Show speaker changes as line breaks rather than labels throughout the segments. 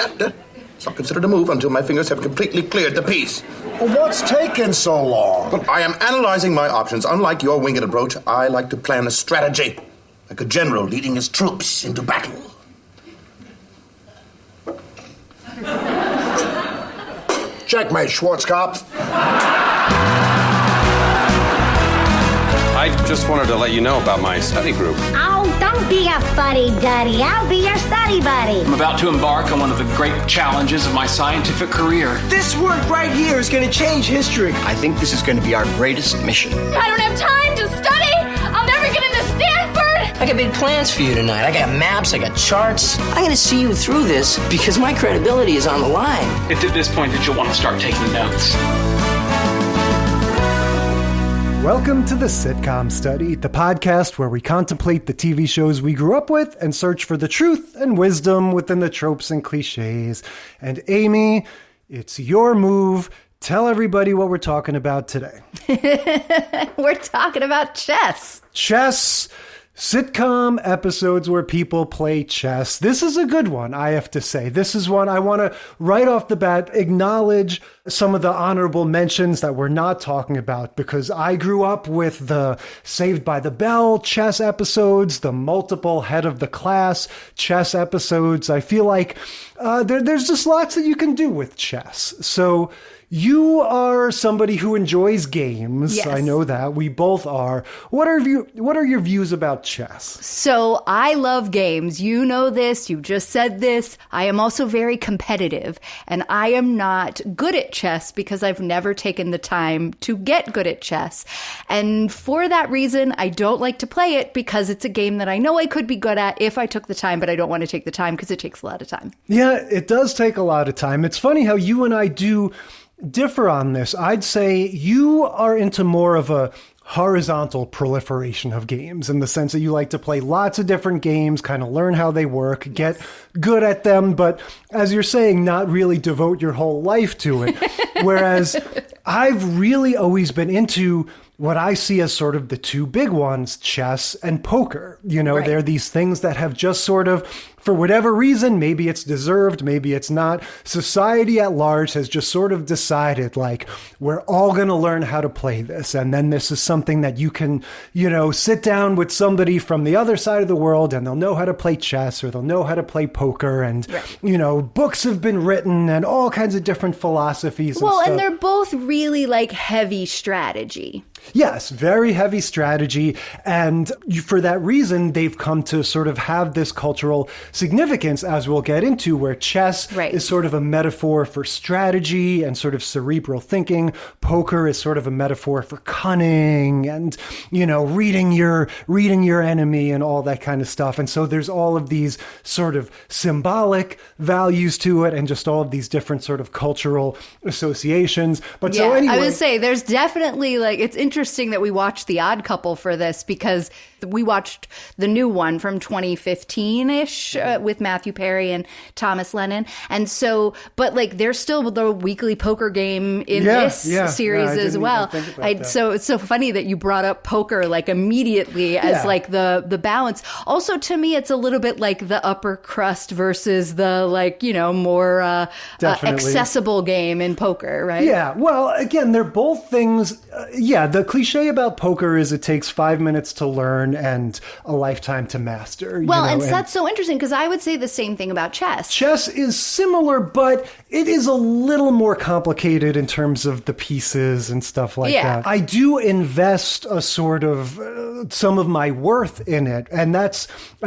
It's not considered a move until my fingers have completely cleared the piece.
Well, what's taking so long?
But I am analyzing my options. Unlike your winged approach, I like to plan a strategy, like a general leading his troops into battle.
Checkmate, Schwarzkopf.
I just wanted to let you know about my study group.
Oh, don't be a fuddy-duddy. I'll be your study buddy.
I'm about to embark on one of the great challenges of my scientific career.
This work right here is going to change history. I think this is going to be our greatest mission.
I don't have time to study. I'll never get into Stanford.
I got big plans for you tonight. I got maps, I got charts. I'm going to see you through this because my credibility is on the line.
It's at this point that you'll want to start taking notes.
Welcome to the Sitcom Study, the podcast where we contemplate the TV shows we grew up with and search for the truth and wisdom within the tropes and cliches. And Amy, it's your move. Tell everybody what we're talking about today.
We're talking about chess.
Chess. Sitcom episodes where people play chess. This is a good one, I have to say. This is one I want to, right off the bat, acknowledge some of the honorable mentions that we're not talking about, because I grew up with the Saved by the Bell chess episodes, the multiple head of the class chess episodes. I feel like there's just lots that you can do with chess. So you are somebody who enjoys games.
Yes.
I know that. We both are. What are your views about chess?
So I love games. You know this. You just said this. I am also very competitive, and I am not good at chess because I've never taken the time to get good at chess. And for that reason, I don't like to play it because it's a game that I know I could be good at if I took the time, but I don't want to take the time because it takes a lot of time.
Yeah, it does take a lot of time. It's funny how you and I do differ on this. I'd say you are into more of a horizontal proliferation of games in the sense that you like to play lots of different games, kind of learn how they work, get good at them, but as you're saying, not really devote your whole life to it. Whereas I've really always been into what I see as sort of the two big ones, chess and poker. You know, they're these things that have just sort of, for whatever reason, maybe it's deserved, maybe it's not, society at large has just sort of decided, like, we're all going to learn how to play this. And then this is something that you can, you know, sit down with somebody from the other side of the world and they'll know how to play chess or they'll know how to play poker. And, you know, books have been written and all kinds of different philosophies.
Well,
and
and they're both really like heavy strategy.
Yes, very heavy strategy. And for that reason, they've come to sort of have this cultural significance, as we'll get into, where chess is sort of a metaphor for strategy and sort of cerebral thinking. Poker is sort of a metaphor for cunning and, you know, reading your enemy and all that kind of stuff. And so there's all of these sort of symbolic values to it and just all of these different sort of cultural associations. But so anyway,
I would say there's definitely like, it's interesting that we watched The Odd Couple for this because we watched the new one from 2015-ish with Matthew Perry and Thomas Lennon. And so, but like there's still the weekly poker game in this series as well. So it's so funny that you brought up poker like immediately as like the balance. Also, to me, it's a little bit like the upper crust versus the like, you know, more accessible game in poker, right? Yeah.
Well, again, they're both things. The cliche about poker is it takes 5 minutes to learn and a lifetime to master.
Well, and that's so interesting because I would say the same thing about chess.
Chess is similar, but it is a little more complicated in terms of the pieces and stuff like that. I do invest a sort of some of my worth in it. And I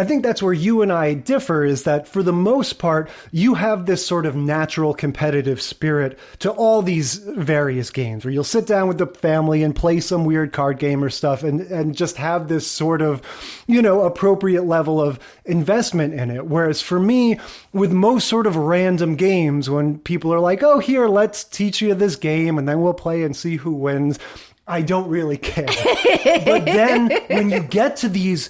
think that's where you and I differ, is that for the most part, you have this sort of natural competitive spirit to all these various games where you'll sit down with the family and play some weird card game or stuff and just have this sort of, you know, appropriate level of investment in it. Whereas for me, with most sort of random games, when people are like, oh, here, let's teach you this game and then we'll play and see who wins, I don't really care. But then when you get to these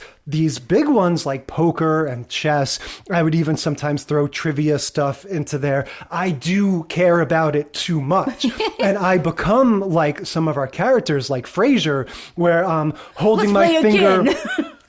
big ones like poker and chess, I would even sometimes throw trivia stuff into there. I do care about it too much. And I become like some of our characters, like Frasier, where I'm holding my finger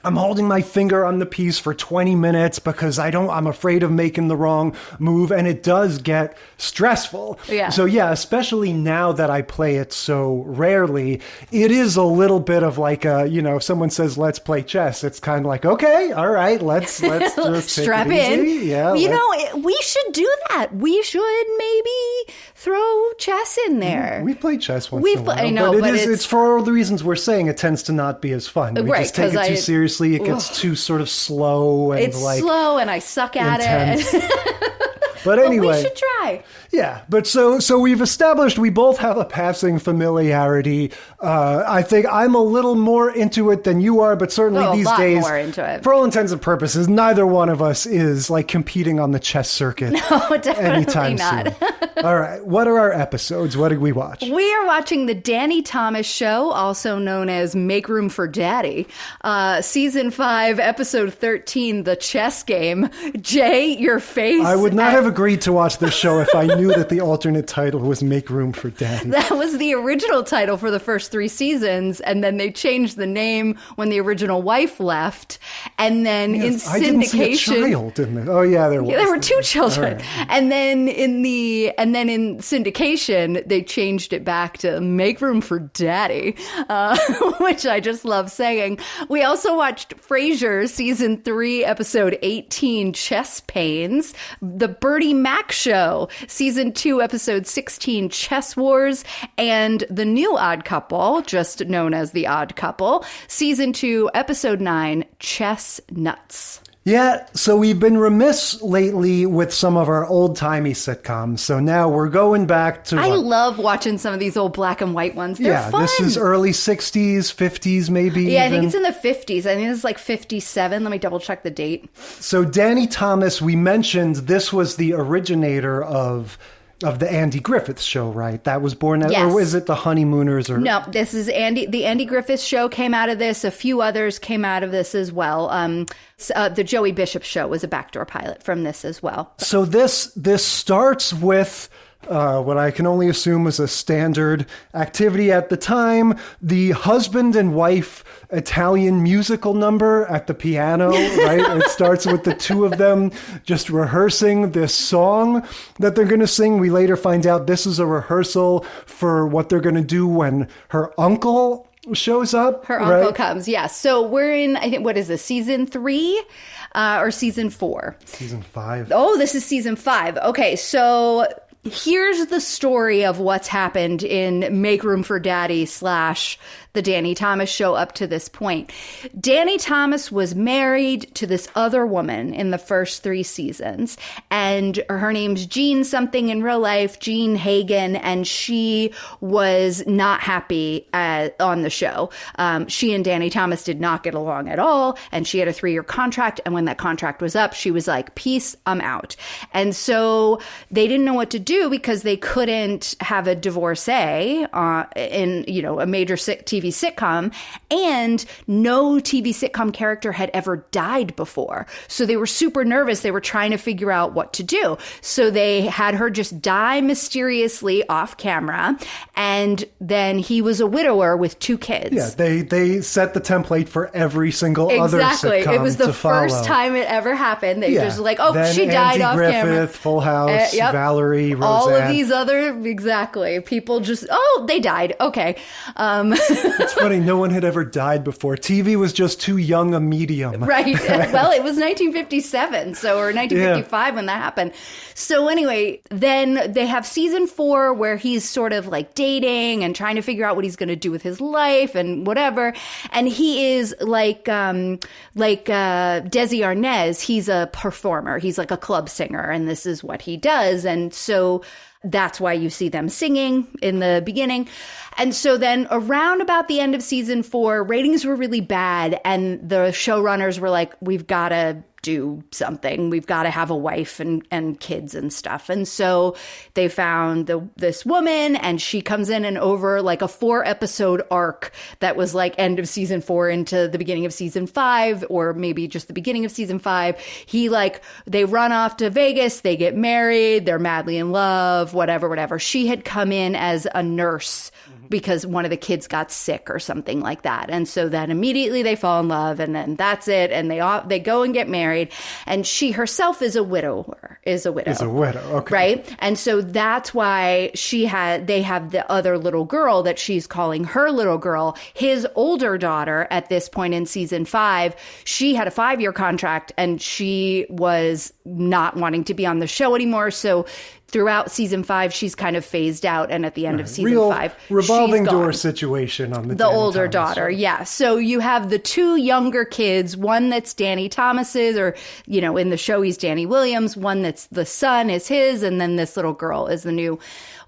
I'm holding my finger on the piece for 20 minutes because I'm afraid of making the wrong move, and it does get stressful.
Yeah.
So yeah, especially now that I play it so rarely, it is a little bit of like if someone says, let's play chess, it's kind of like, okay, all right, let's just
strap
take it
in.
easy. Yeah.
We should do that. We should maybe throw chess in there.
We play chess once in a while.
I know, but
it's for all the reasons we're saying, it tends to not be as fun. We
Right,
just take it too seriously. It gets too sort of slow and
it's slow, and I suck at it.
But anyway,
we should try.
Yeah, but so we've established we both have a passing familiarity. I think I'm a little more into it than you are, but certainly these days,
more into it.
For all intents and purposes, neither one of us is like competing on the chess circuit anytime
not.
soon. All right, what are our episodes? What did we watch?
We are watching The Danny Thomas Show, also known as Make Room for Daddy. Season 5, Episode 13, The Chess Game. Jay, your face.
I would not have agreed to watch this show if I knew that the alternate title was Make Room for Daddy.
That was the original title for the first 3 seasons, and then they changed the name when the original wife left. And then in syndication,
I didn't see a child in there. Oh yeah, there was.
Yeah, there were 2 children.
Right.
And then in syndication, they changed it back to Make Room for Daddy, which I just love saying. We also watched Frasier season 3, episode 18, Chess Pains, The Bertie Mac Show, season 2, episode 16, Chess Wars, and The New Odd Couple, just known as The Odd Couple, season 2, episode 9, Chess Nuts.
Yeah, so we've been remiss lately with some of our old-timey sitcoms. So now we're going back to...
I love watching some of these old black and white ones. They're fun.
This is early 60s, 50s maybe.
Yeah, I think it's in the 50s. I think it's like 57. Let me double check the date.
So Danny Thomas, we mentioned this was the originator of the Andy Griffith Show, right? That was born out,
yes.
Or is it the Honeymooners? Or
no, this is the Andy Griffith Show came out of this. A few others came out of this as well. The Joey Bishop Show was a backdoor pilot from this as well.
So this starts with what I can only assume was a standard activity at the time, the husband and wife Italian musical number at the piano, right? It starts with the two of them just rehearsing this song that they're going to sing. We later find out this is a rehearsal for what they're going to do when her uncle shows up.
Her uncle comes, yes. So we're in, I think, what is this, season 3 or season 4?
Season 5.
Oh, this is season 5. Okay, so... here's the story of what's happened in Make Room for Daddy / The Danny Thomas Show up to this point. Danny Thomas was married to this other woman in the first 3 seasons, and her name's Jean something in real life, Jean Hagen, and she was not happy on the show. She and Danny Thomas did not get along at all, and she had a 3-year contract, and when that contract was up, she was like, peace, I'm out. And so they didn't know what to do because they couldn't have a divorcee in, a major TV sitcom, and no TV sitcom character had ever died before. So they were super nervous. They were trying to figure out what to do. So they had her just die mysteriously off camera, and then he was a widower with 2 kids.
Yeah, they set the template for every single other sitcom.
Exactly. It was the first time it ever happened. They just like, then she died
Andy
off
Griffith,
camera.
Full House,
Yep.
Valerie, Roseanne.
All of these other, exactly. People just, they died. Okay.
It's funny, no one had ever died before. TV was just too young a medium.
Right. Well, it was 1957, or 1955 when that happened. So anyway, then they have season 4 where he's sort of like dating and trying to figure out what he's going to do with his life and whatever. And he is like Desi Arnaz. He's a performer. He's like a club singer, and this is what he does. And so that's why you see them singing in the beginning. And so then around about the end of season 4, ratings were really bad. And the showrunners were like, we've got to do something. We've got to have a wife and kids and stuff. And so they found this woman, and she comes in, and over like a 4-episode arc that was like end of season 4 into the beginning of season 5, or maybe just the beginning of season 5, they run off to Vegas, they get married, they're madly in love, whatever. She had come in as a nurse because one of the kids got sick or something like that. And so then immediately they fall in love, and then that's it. And they go and get married. And she herself is a widow.
Okay.
Right. And so that's why they have the other little girl that she's calling her little girl. His older daughter at this point in season 5, she had a 5-year contract and she was not wanting to be on the show anymore. So throughout season 5, she's kind of phased out. And at the end of season 5,
revolving
she's
door
gone.
situation on
the older daughter. Yeah. So you have the 2 younger kids, one that's Danny Thomas's, or, in the show, he's Danny Williams. One that's the son is his. And then this little girl is the new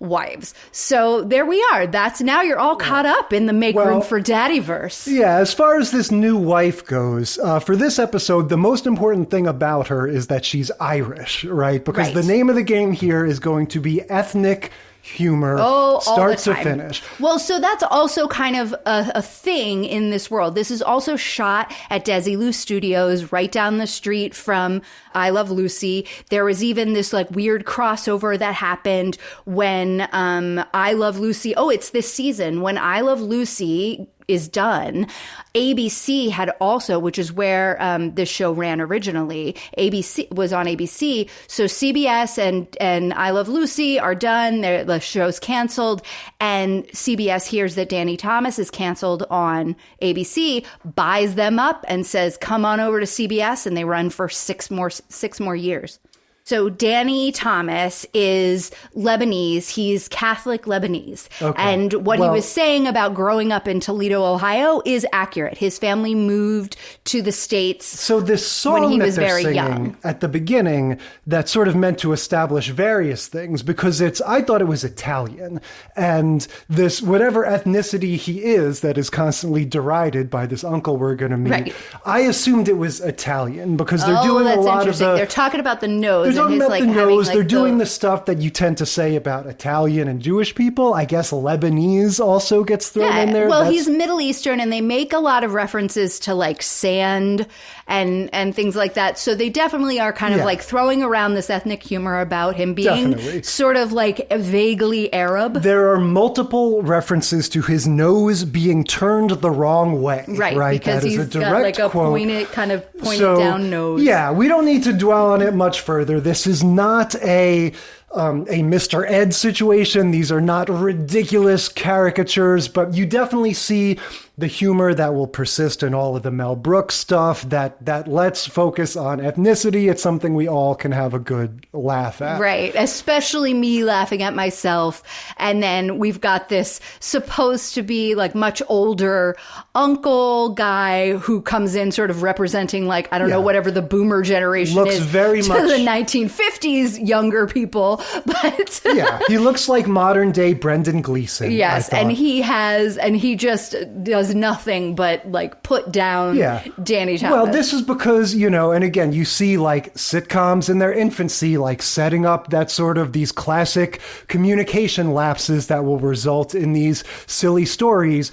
wives. So there we are. Now you're all caught up in the Make Room for Daddyverse.
Yeah, as far as this new wife goes, for this episode, the most important thing about her is that she's Irish, right? Because the name of the game here is going to be ethnic humor, start to finish.
Well, so that's also kind of a thing in this world. This is also shot at Desilu Studios, right down the street from I Love Lucy. There was even this weird crossover that happened when I Love Lucy. Oh, it's this season when I Love Lucy is done. ABC had also, which is where this show ran originally, ABC was on ABC. So CBS and I Love Lucy are done. The show's canceled. And CBS hears that Danny Thomas is canceled on ABC, buys them up and says, come on over to CBS. And they run for 6 more years. So Danny Thomas is Lebanese. He's Catholic Lebanese. Okay. And what he was saying about growing up in Toledo, Ohio is accurate. His family moved to the States
so this song
when he
that
was
they're
very
singing
young.
At the beginning, that's sort of meant to establish various things because I thought it was Italian. And this, whatever ethnicity he is that is constantly derided by this uncle we're going to meet, I assumed it was Italian because they're doing a lot of
They're talking about the nose.
They're talking about the nose. They're doing the stuff that you tend to say about Italian and Jewish people. I guess Lebanese also gets thrown in there.
Well, he's Middle Eastern, and they make a lot of references to sand and things like that. So they definitely are kind of throwing around this ethnic humor about him being sort of vaguely Arab.
There are multiple references to his nose being turned the wrong way. Right?
Because
that is
he's
a direct
got
quote.
pointed down nose.
Yeah, we don't need to dwell on it much further. This is not a Mr. Ed situation. These are not ridiculous caricatures, but you definitely see the humor that will persist in all of the Mel Brooks stuff that lets focus on ethnicity. It's something we all can have a good laugh at.
Right. Especially me laughing at myself. And then we've got this supposed to be much older uncle guy who comes in sort of representing I don't know, whatever the boomer generation
looks
is.
Very
to
much
the 1950s younger people. But
yeah, he looks like modern day Brendan Gleeson.
Yes. And he just does nothing but put down Danny Thomas.
Well, this is because, and again, you see sitcoms in their infancy, setting up that sort of these classic communication lapses that will result in these silly stories.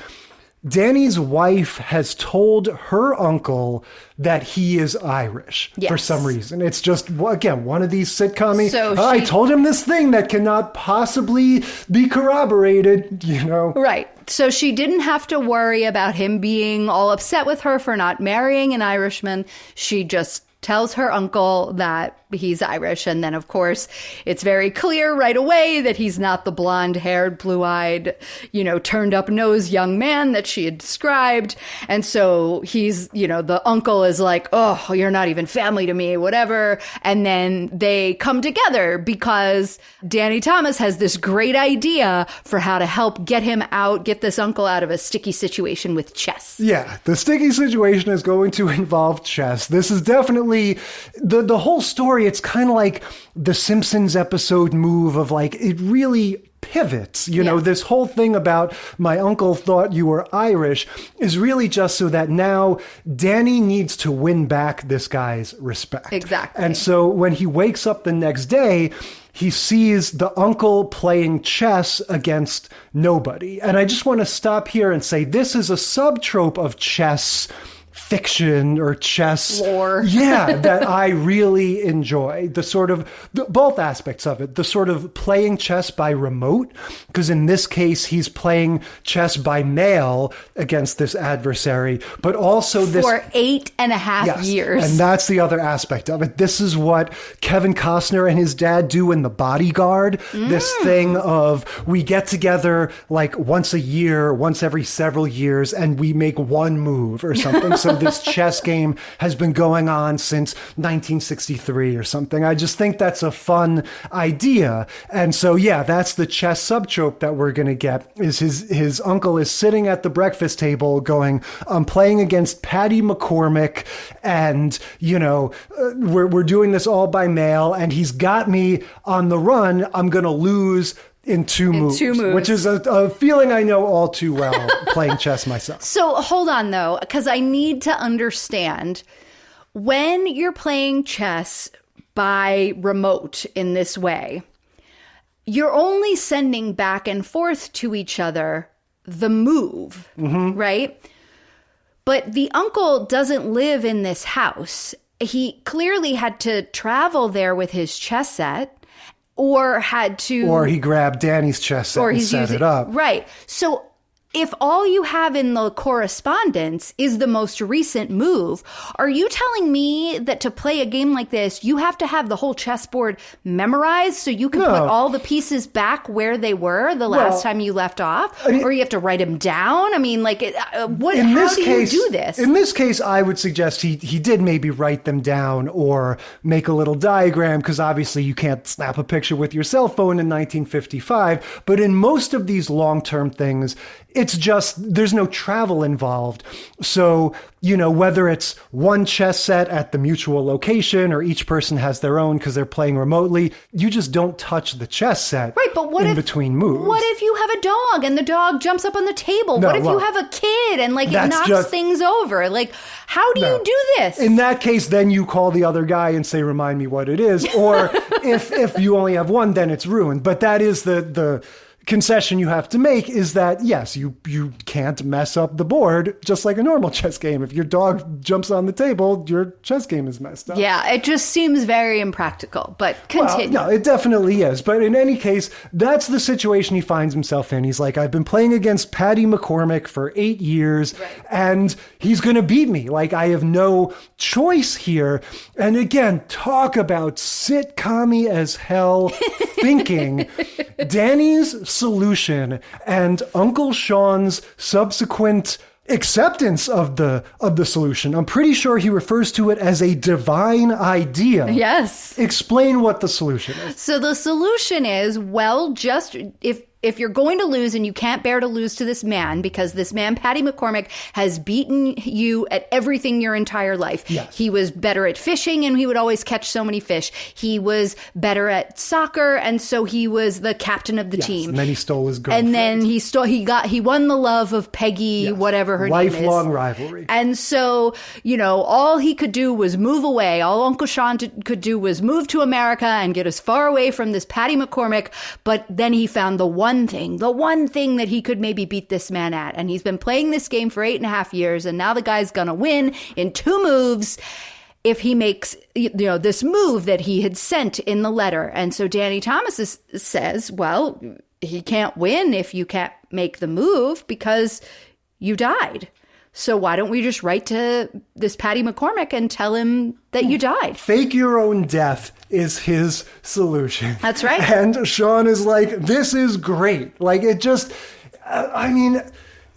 Danny's wife has told her uncle that he is Irish for some reason. It's just, again, one of these sitcom-y, I told him this thing that cannot possibly be corroborated,
Right. So she didn't have to worry about him being all upset with her for not marrying an Irishman. She just tells her uncle that he's Irish. And then, of course, it's very clear right away that he's not the blonde-haired, blue-eyed, turned-up-nose young man that she had described. And so he's, the uncle is like, oh, you're not even family to me, whatever. And then they come together because Danny Thomas has this great idea for how to help get this uncle out of a sticky situation with chess.
Yeah, the sticky situation is going to involve chess. This is definitely the whole story. It's kind of like the Simpsons episode move of it really pivots. This whole thing about my uncle thought you were Irish is really just so that now Danny needs to win back this guy's respect.
Exactly.
And so when he wakes up the next day, he sees the uncle playing chess against nobody. And I just want to stop here and say this is a subtrope of chess fiction or chess
lore.
Yeah, that I really enjoy. The sort of, both aspects of it. The sort of playing chess by remote, because in this case, he's playing chess by mail against this adversary, but also this...
For 8.5 years.
And that's the other aspect of it. This is what Kevin Costner and his dad do in The Bodyguard. This thing of, we get together like once a year, once every several years, and we make one move or something. So this chess game has been going on since 1963 or something. I just think that's a fun idea. And so, yeah, that's the chess subtrope that we're going to get, is his uncle is sitting at the breakfast table going, I'm playing against Patty McCormick, and, you know, we're doing this all by mail, and he's got me on the run. I'm going to lose in two moves, which is a feeling I know all too well playing chess myself.
So hold on, though, because I need to understand, when you're playing chess by remote in this way, you're only sending back and forth to each other the move, right? But the uncle doesn't live in this house. He clearly had to travel there with his chess set, or he grabbed Danny's chess set and set it up. Right. So if all you have in the correspondence is the most recent move, are you telling me that to play a game like this, you have to have the whole chessboard memorized so you can put all the pieces back where they were the last time you left off? Or you have to write them down? I mean, like, how do you do this?
In this case, I would suggest he did maybe write them down or make a little diagram, because obviously you can't snap a picture with your cell phone in 1955. But in most of these long-term things, it's just, there's no travel involved. So, you know, whether it's one chess set at the mutual location or each person has their own because they're playing remotely, you just don't touch the chess set in between moves.
What if you have a dog and the dog jumps up on the table? What if you have a kid and like it knocks things over? Like, how do you do this?
In that case, then you call the other guy and say, remind me what it is. Or if you only have one, then it's ruined. But that is the concession you have to make, is that, yes, you can't mess up the board just like a normal chess game. If your dog jumps on the table, your chess game is messed up.
Yeah, it just seems very impractical, but continue.
Well, no, it definitely is. But in any case, that's the situation he finds himself in. He's like, I've been playing against Patty McCormick for 8 years, and he's going to beat me. Like, I have no choice here. And again, talk about sitcom-y as hell thinking. Danny's solution and Uncle Sean's subsequent acceptance of the solution. I'm pretty sure he refers to it as a divine idea.
Yes.
Explain what the solution is.
So the solution is, well, just if you're going to lose and you can't bear to lose to this man, because this man, Patty McCormick, has beaten you at everything your entire life.
Yes.
He was better at fishing and he would always catch so many fish. He was better at soccer, and so he was the captain of the team.
And then he stole his girlfriend.
And then he won the love of Peggy, whatever her name is.
Lifelong rivalry.
And so, you know, all he could do was move away. All Uncle Sean could do was move to America and get as far away from this Patty McCormick. But then he found the one thing that he could maybe beat this man at. And he's been playing this game for 8.5 years, and now the guy's gonna win in 2 moves if he makes, you know, this move that he had sent in the letter. And so Danny Thomas says, well, he can't win if you can't make the move because you died. So why don't we just write to this Patty McCormick and tell him that you died?
Fake your own death is his solution.
That's right.
And Sean is like, this is great. Like, it just, I mean,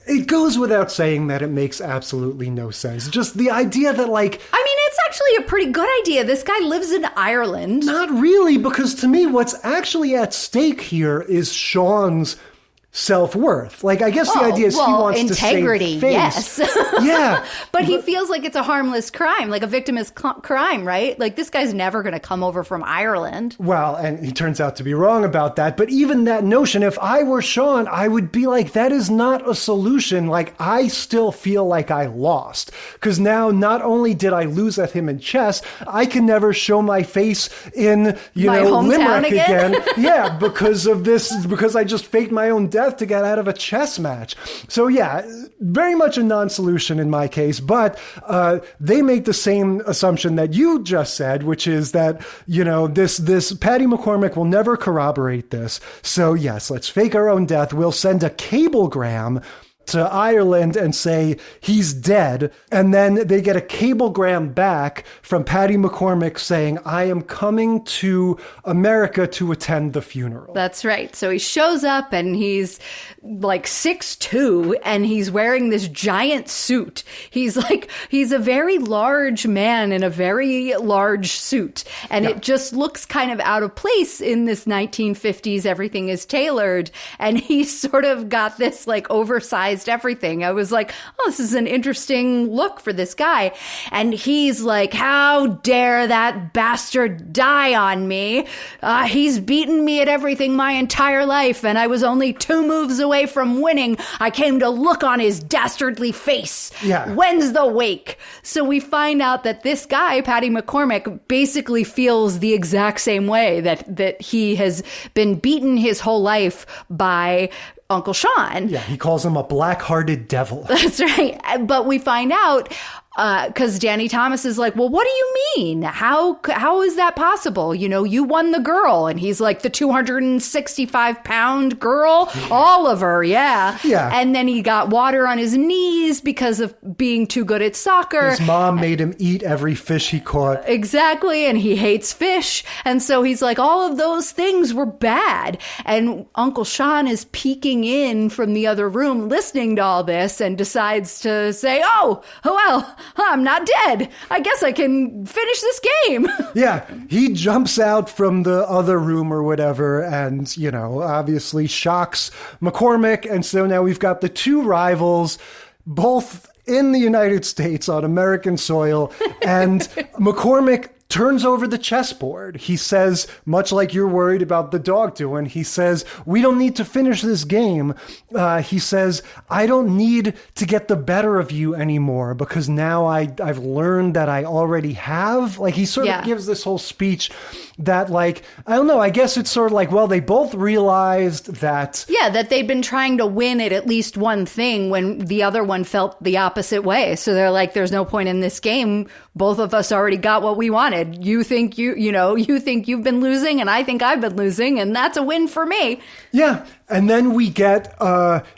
it goes without saying that it makes absolutely no sense. Just the idea that, like...
I mean, it's actually a pretty good idea. This guy lives in Ireland.
Not really, because to me, what's actually at stake here is Sean's self-worth. Like, I guess the idea is he wants
integrity,
to save face.
Yes.
Yeah.
But he feels like it's a harmless crime, like a victimless crime, right? Like, this guy's never going to come over from Ireland.
Well, and he turns out to be wrong about that. But even that notion, if I were Sean, I would be like, that is not a solution. Like, I still feel like I lost. Because now, not only did I lose at him in chess, I can never show my face in,
my hometown
Limerick again. Yeah, because of this, because I just faked my own death death to get out of a chess match. So yeah, very much a non-solution in my case, but they make the same assumption that you just said, which is that, this Patty McCormick will never corroborate this. So yes, let's fake our own death. We'll send a cablegram to Ireland and say he's dead. And then they get a cablegram back from Patty McCormick saying, I am coming to America to attend the funeral.
That's right. So he shows up and he's like 6'2" and he's wearing this giant suit. He's a very large man in a very large suit. And it just looks kind of out of place in this 1950s, everything is tailored. And he's sort of got this like oversized everything. I was like, oh, this is an interesting look for this guy. And he's like, how dare that bastard die on me? He's beaten me at everything my entire life, and I was only 2 moves away from winning. I came to look on his dastardly face.
Yeah.
When's the wake? So we find out that this guy, Patty McCormick, basically feels the exact same way, that he has been beaten his whole life by Uncle Sean.
Yeah, he calls him a black-hearted devil.
That's right. But we find out because Danny Thomas is like, well, what do you mean? How is that possible? You won the girl. And he's like, the 265-pound girl? Oliver, yeah.
Yeah.
And then he got water on his knees because of being too good at soccer.
His mom made him eat every fish he caught.
Exactly. And he hates fish. And so he's like, all of those things were bad. And Uncle Sean is peeking in from the other room, listening to all this, and decides to say, oh well, I'm not dead. I guess I can finish this game.
Yeah, he jumps out from the other room or whatever and, obviously shocks McCormick. And so now we've got the two rivals, both in the United States on American soil. And McCormick turns over the chessboard. He says, much like you're worried about the dog doing, he says, we don't need to finish this game. He says, I don't need to get the better of you anymore because now I've learned that I already have. Like, he sort of gives this whole speech that, like, I don't know, I guess it's sort of like, well, they both realized that...
Yeah, that they'd been trying to win at least one thing when the other one felt the opposite way. So they're like, there's no point in this game. Both of us already got what we wanted. You think you think you've been losing, and I think I've been losing, and that's a win for me.
Yeah. And then we get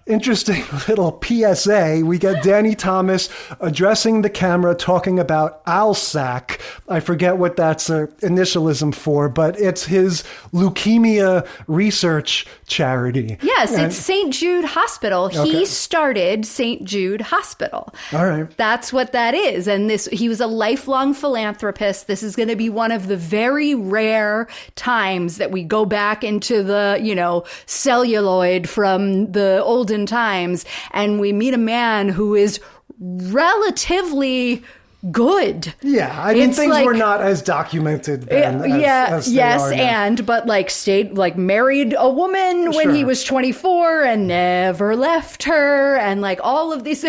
interesting little PSA. We get Danny Thomas addressing the camera, talking about ALSAC. I forget what that's an initialism for, but it's his leukemia research charity.
Yes, it's St. Jude Hospital. Okay. He started St. Jude Hospital.
All right.
That's what that is. And he was a lifelong philanthropist. This is going to be one of the very rare times that we go back into the, celluloid from the olden times, and we meet a man who is relatively good.
Yeah, I mean, things were not as documented then as they are now.
But married a woman when he was 24 and never left her, and like all of these,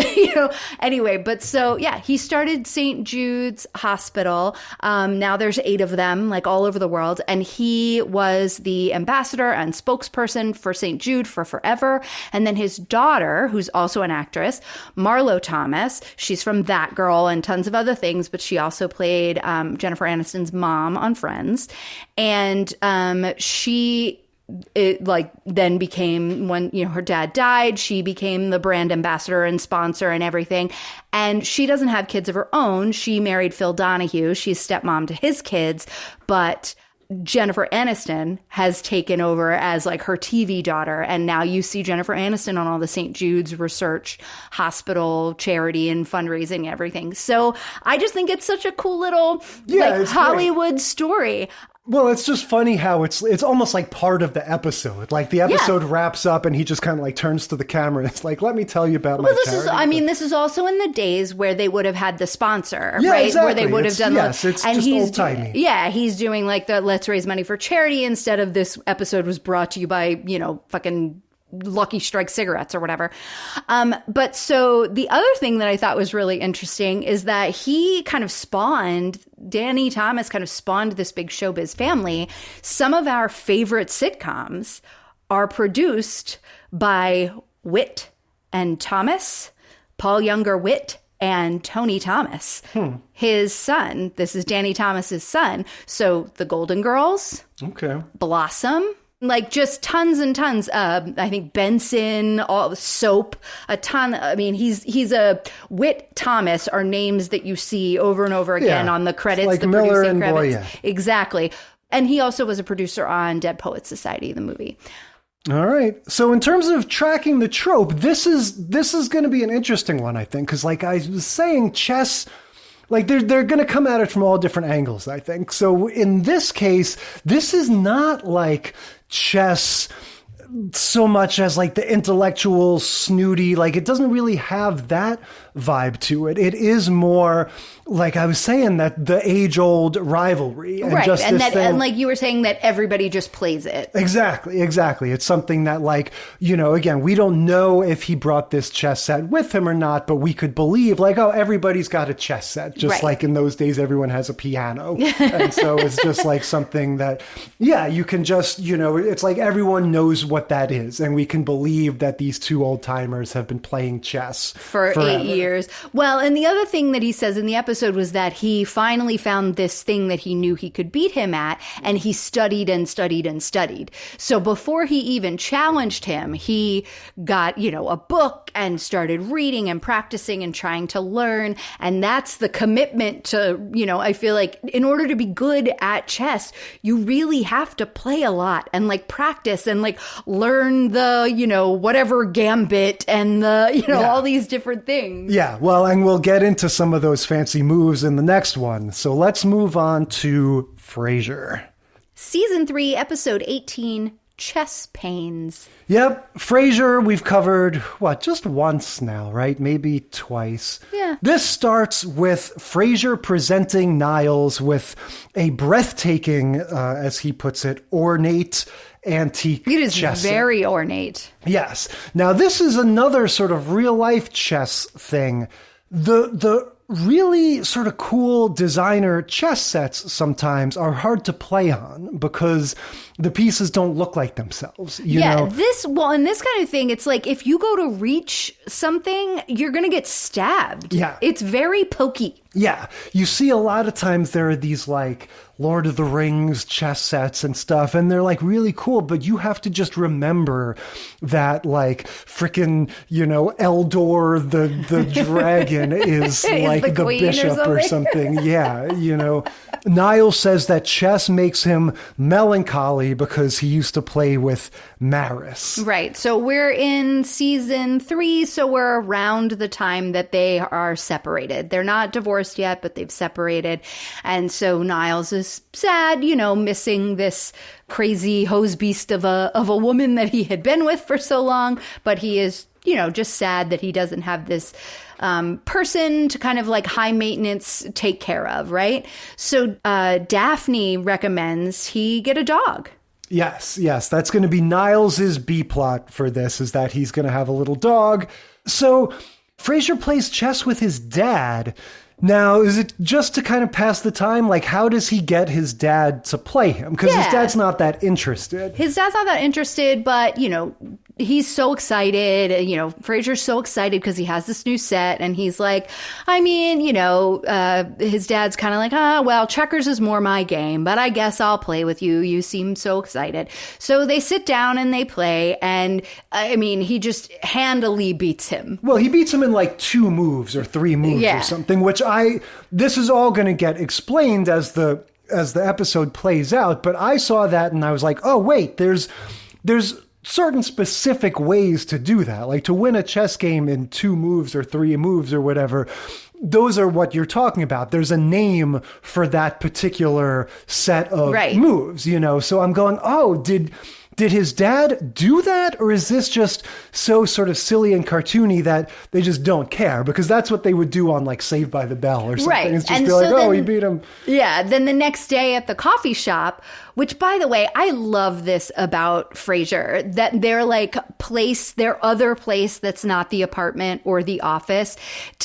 Anyway, but so yeah, he started St. Jude's Hospital. Now there's 8 of them, like all over the world, and he was the ambassador and spokesperson for St. Jude for forever. And then his daughter, who's also an actress, Marlo Thomas, she's from That Girl and tons of other things, but she also played Jennifer Aniston's mom on Friends. And she then became, when her dad died, she became the brand ambassador and sponsor and everything. And she doesn't have kids of her own. She married Phil Donahue. She's stepmom to his kids, but Jennifer Aniston has taken over as like her TV daughter. And now you see Jennifer Aniston on all the St. Jude's research hospital charity and fundraising and everything. So I just think it's such a cool little Hollywood story.
Well, it's just funny how it's almost like part of the episode. Like the episode wraps up and he just kind of like turns to the camera and it's like, let me tell you about my charity.
This is also in the days where they would have had the sponsor,
yeah,
right?
Exactly.
Where they would have done
it's just old-timey.
Yeah, he's doing like the let's raise money for charity instead of this episode was brought to you by, fucking Lucky Strike cigarettes or whatever. But so the other thing that I thought was really interesting is that Danny Thomas kind of spawned this big showbiz family. Some of our favorite sitcoms are produced by Witt and Thomas, Paul Younger Witt, and Tony Thomas, his son. This is Danny Thomas's son. So The Golden Girls, Blossom, like just tons and tons. I think Benson, all Soap, a ton. I mean, he's a Witt Thomas are names that you see over and over again on the credits,
like
the
Miller
producing
and
credits.
Boyette.
Exactly. And he also was a producer on Dead Poets Society, the movie.
All right. So in terms of tracking the trope, this is going to be an interesting one, I think, because like I was saying, chess, like they're going to come at it from all different angles, I think. So in this case, this is not like chess so much as like the intellectual, snooty, like it doesn't really have that vibe to it. It is more like I was saying, that the age-old rivalry. And
right,
just
and
this
that,
thing.
and like you were saying, that everybody just plays it.
Exactly. It's something that, like, you know, again, we don't know if he brought this chess set with him or not, but we could believe, like, oh, everybody's got a chess set, just like in those days, everyone has a piano. And so it's just like something that, you can just, you know, it's like everyone knows what that is, and we can believe that these two old timers have been playing chess
for forever. 8 years. Well, and the other thing that he says in the episode was that he finally found this thing that he knew he could beat him at, and he studied and studied and studied. So before he even challenged him, he got, you know, a book and started reading and practicing and trying to learn. And that's the commitment to, you know, I feel like in order to be good at chess, you really have to play a lot and like practice and like learn the, you know, whatever gambit and the, you know, all these different things.
Yeah, well, and we'll get into some of those fancy moves in the next one. So let's move on to Frasier.
Season 3, episode 18, Chess Pains.
Yep, Frasier we've covered, just once now, right? Maybe twice.
Yeah.
This starts with Frasier presenting Niles with a breathtaking, as he puts it, ornate antique chess set.
Very ornate.
Yes. Now, this is another sort of real-life chess thing. The really sort of cool designer chess sets sometimes are hard to play on because the pieces don't look like themselves. You know?
In this kind of thing, it's like if you go to reach something, you're going to get stabbed.
Yeah.
It's very pokey.
Yeah. You see a lot of times there are these like Lord of the Rings chess sets and stuff, and they're like really cool, but you have to just remember that like frickin', you know, Eldor the dragon is like the bishop or something. Yeah, you know. Niles says that chess makes him melancholy because he used to play with Maris.
Right. So we're in season 3, so we're around the time that they are separated. They're not divorced yet, but they've separated. And so Niles is sad, you know, missing this crazy hose beast of a woman that he had been with for so long, but he is, you know, just sad that he doesn't have this person to kind of like high maintenance take care of, right? So Daphne recommends he get a dog.
Yes, that's going to be Niles's B plot for this, is that he's going to have a little dog. So Frasier plays chess with his dad. Now, is it just to kind of pass the time? Like, how does he get his dad to play him? Because his dad's not that interested.
His dad's not that interested, but, you know, he's so excited. You know, Frasier's so excited because he has this new set. And he's like, I mean, you know, his dad's kind of like, well, checkers is more my game, but I guess I'll play with you. You seem so excited. So they sit down and they play. And, I mean, he just handily beats him.
Well, he beats him in like 2 moves or 3 moves or something, which this is all going to get explained as the episode plays out, but I saw that and I was like, oh wait, there's certain specific ways to do that. Like to win a chess game in 2 moves or 3 moves or whatever, those are what you're talking about. There's a name for that particular set of moves, you know? So I'm going, oh, did his dad do that? Or is this just so sort of silly and cartoony that they just don't care? Because that's what they would do on like Saved by the Bell or something.
Right.
It's just be like, oh, he beat him.
Yeah. Then the next day at the coffee shop, Which, by the way, I love this about Frasier, that they're like their other place that's not the apartment or the office,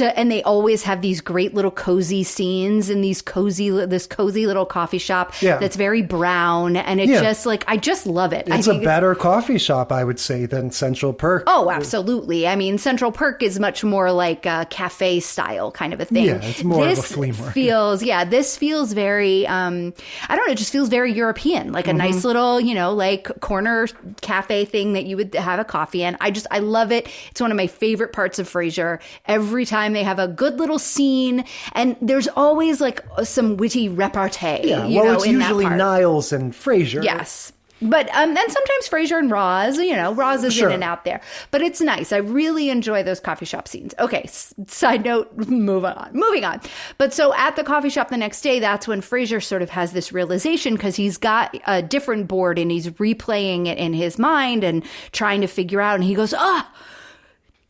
and they always have these great little cozy scenes in this cozy little coffee shop that's very brown, and it just like, I just love it.
It's a better coffee shop, I would say, than Central Perk.
Oh, absolutely. I mean, Central Perk is much more like a cafe style kind of a thing.
Yeah, it's more of a flea market.
This feels very, I don't know, it just feels very European, like a nice little, like corner cafe thing that you would have a coffee in. I love it. It's one of my favorite parts of Frasier. Every time they have a good little scene, and there's always like some witty repartee.
Yeah, well, it's usually Niles and Frasier.
Yes. But and sometimes Frasier and Roz, Roz is in and out there. But it's nice. I really enjoy those coffee shop scenes. Okay, side note, moving on. But so at the coffee shop the next day, that's when Frasier sort of has this realization, because he's got a different board and he's replaying it in his mind and trying to figure out. And he goes,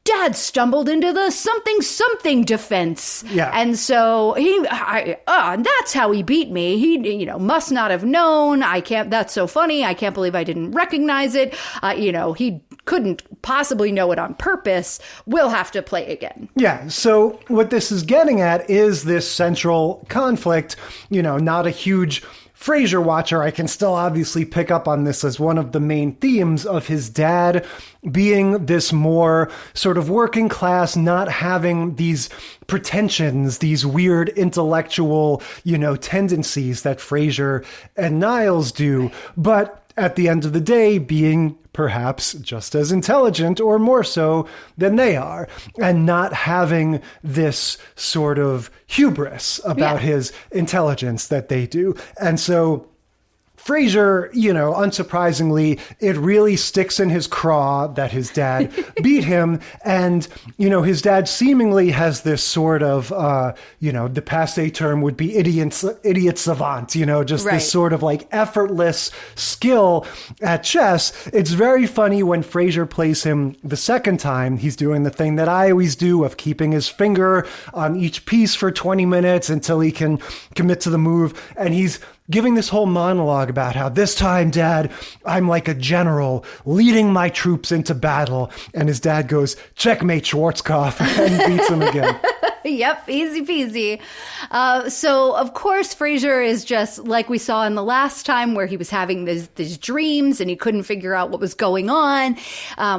Dad stumbled into the something defense. Yeah. And so that's how he beat me. He, must not have known. That's so funny. I can't believe I didn't recognize it. He couldn't possibly know it on purpose. We'll have to play again.
Yeah. So what this is getting at is this central conflict, not a huge Frasier watcher. I can still obviously pick up on this as one of the main themes of his dad being this more sort of working class, not having these pretensions, these weird intellectual, tendencies that Frasier and Niles do. But at the end of the day, being perhaps just as intelligent or more so than they are, and not having this sort of hubris about his intelligence that they do. And so Frasier, unsurprisingly, it really sticks in his craw that his dad beat him. And, his dad seemingly has this sort of, the passe term would be idiot savant, this sort of like effortless skill at chess. It's very funny when Frasier plays him the second time. He's doing the thing that I always do of keeping his finger on each piece for 20 minutes until he can commit to the move. And he's giving this whole monologue about how this time, Dad, I'm like a general leading my troops into battle. And his dad goes, checkmate, Schwarzkopf, and beats him again.
Yep, easy peasy. So, of course, Frasier is just like we saw in the last time, where he was having these dreams and he couldn't figure out what was going on.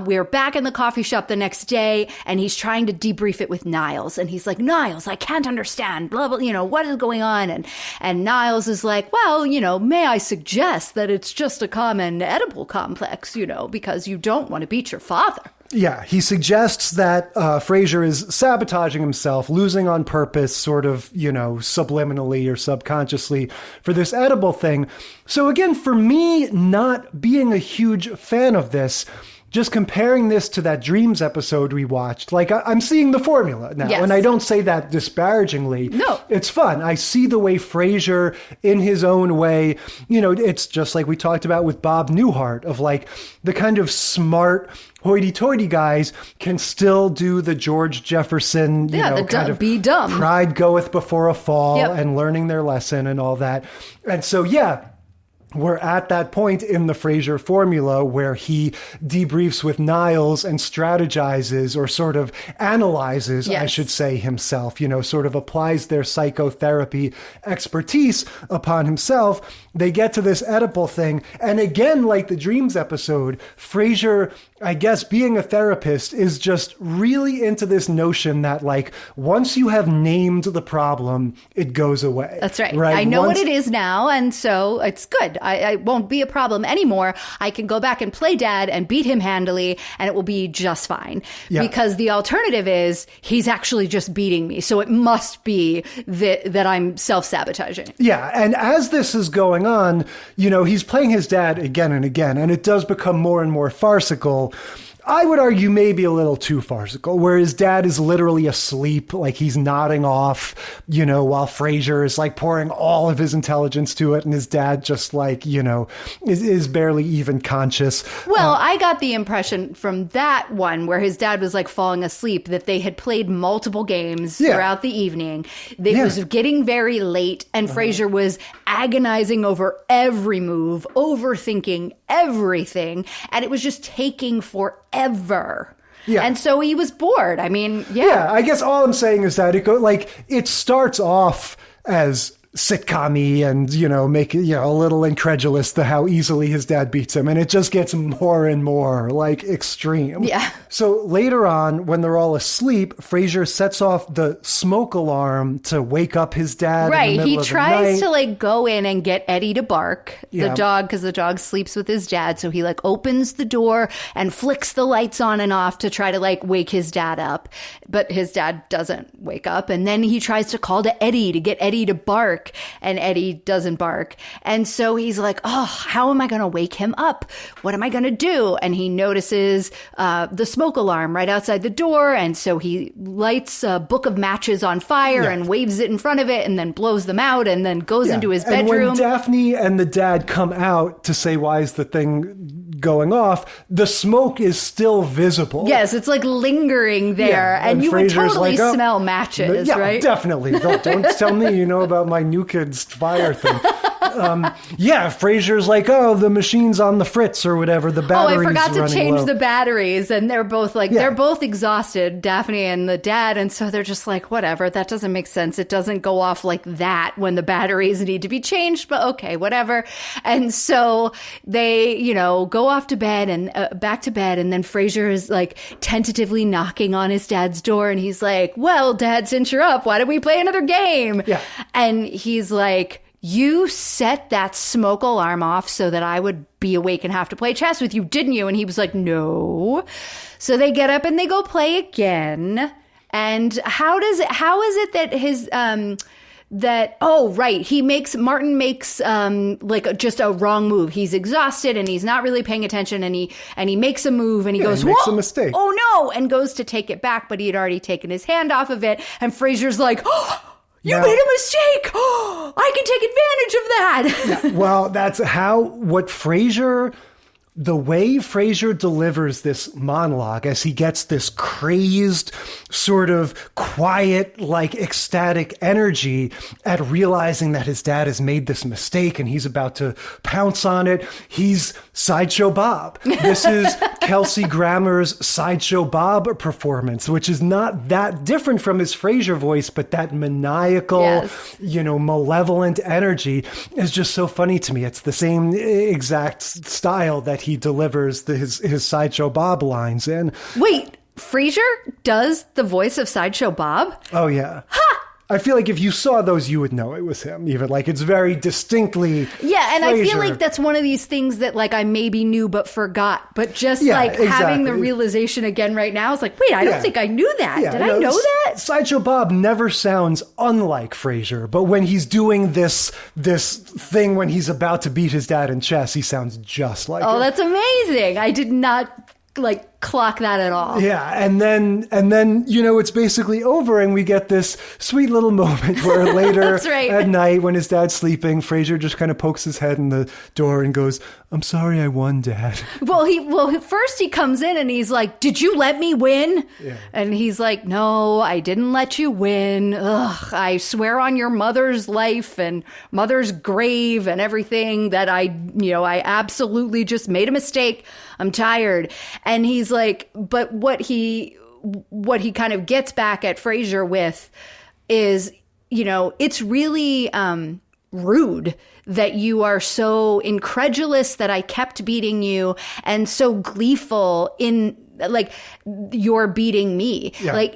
We are back in the coffee shop the next day, and he's trying to debrief it with Niles. And he's like, Niles, I can't understand, blah, blah, what is going on? And Niles is like, well, may I suggest that it's just a common Oedipal complex, because you don't want to beat your father.
Yeah, he suggests that Frasier is sabotaging himself, losing on purpose, sort of, subliminally or subconsciously for this edible thing. So again, for me, not being a huge fan of this, just comparing this to that Dreams episode we watched, like I'm seeing the formula now. Yes. And I don't say that disparagingly. No. It's fun. I see the way Frasier, in his own way, it's just like we talked about with Bob Newhart, of like the kind of smart, hoity-toity guys can still do the George Jefferson, kind of
be dumb.
Pride goeth before a fall, and learning their lesson and all that. And so, we're at that point in the Frasier formula where he debriefs with Niles and strategizes, or sort of analyzes, I should say, himself, sort of applies their psychotherapy expertise upon himself. They get to this Oedipal thing. And again, like the Dreams episode, Frasier, I guess, being a therapist, is just really into this notion that, like, once you have named the problem, it goes away.
That's right. I know what it is now, and so it's good. I won't be a problem anymore. I can go back and play Dad and beat him handily, and it will be just fine. Yeah. Because the alternative is he's actually just beating me. So it must be that I'm self-sabotaging.
Yeah, and as this is going on, he's playing his dad again and again, and it does become more and more farcical I would argue maybe a little too farcical, where his dad is literally asleep, like he's nodding off, while Frasier is like pouring all of his intelligence to it, and his dad just like, is barely even conscious.
Well, I got the impression from that one where his dad was like falling asleep that they had played multiple games throughout the evening. It was getting very late, and Frasier was agonizing over every move, overthinking everything, and it was just taking forever. Yeah. And so he was bored. I mean,
Yeah, I guess all I'm saying is that it starts off as sitcom-y and, make it, a little incredulous to how easily his dad beats him. And it just gets more and more like extreme.
Yeah.
So later on, when they're all asleep, Frasier sets off the smoke alarm to wake up his dad.
Right. He tries to like go in and get Eddie to bark, the dog, because the dog sleeps with his dad. So he like opens the door and flicks the lights on and off to try to like wake his dad up. But his dad doesn't wake up. And then he tries to call to Eddie to get Eddie to bark. And Eddie doesn't bark. And so he's like, oh, how am I going to wake him up? What am I going to do? And he notices the smoke alarm right outside the door. And so he lights a book of matches on fire and waves it in front of it and then blows them out and then goes into his bedroom.
And when Daphne and the dad come out to say, why is the thing going off, the smoke is still visible.
Yes, it's like lingering there.
Yeah,
and you
Frasier's
would totally
like,
smell matches, right?
Definitely. Don't tell me about my New Kids fire thing. Frasier's like, oh, the machine's on the fritz or whatever. The batteries
I forgot to change
low.
the batteries. And they're both like, they're both exhausted, Daphne and the dad. And so they're just like, whatever, that doesn't make sense. It doesn't go off like that when the batteries need to be changed, but okay, whatever. And so they, go off to bed and back to bed. And then Frasier is like tentatively knocking on his dad's door. And he's like, well, Dad, since you're up, why don't we play another game? Yeah. And he's like, you set that smoke alarm off so that I would be awake and have to play chess with you, didn't you? And he was like, no. So they get up and they go play again. And how is it that his, Martin makes just a wrong move. He's exhausted and he's not really paying attention, and he makes a move and he goes,
he makes
whoa,
a mistake.
Oh no, and goes to take it back, but he had already taken his hand off of it, and Frasier's like, oh, you made a mistake. Oh, I can take advantage of that.
Yeah, well, that's the way Frasier delivers this monologue as he gets this crazed, sort of quiet, like ecstatic energy at realizing that his dad has made this mistake and he's about to pounce on it. He's Sideshow Bob. This is Kelsey Grammer's Sideshow Bob performance, which is not that different from his Frasier voice, but that maniacal, malevolent energy is just so funny to me. It's the same exact style that he delivers his Sideshow Bob lines in.
Wait, Frasier does the voice of Sideshow Bob?
Oh, yeah.
Ha!
I feel like if you saw those, you would know it was him. Even like it's very distinctly.
Yeah, and
Frasier.
I feel like that's one of these things that like I maybe knew but forgot. But just having the realization again right now, it's like, wait, I don't think I knew that. Did I know that?
Sideshow Bob never sounds unlike Frasier, but when he's doing this thing when he's about to beat his dad in chess, he sounds just like him.
Oh, that's amazing! I did not clock that at all.
Yeah, and then it's basically over, and we get this sweet little moment where later at night when his dad's sleeping, Frasier just kind of pokes his head in the door and goes, "I'm sorry I won, Dad."
Well, first he comes in and he's like, "Did you let me win?" Yeah. And he's like, "No, I didn't let you win. Ugh, I swear on your mother's life and mother's grave and everything that I absolutely just made a mistake. I'm tired." And he's like, but what he kind of gets back at Frasier with is, it's really rude that you are so incredulous that I kept beating you and so gleeful in you're beating me. Yeah.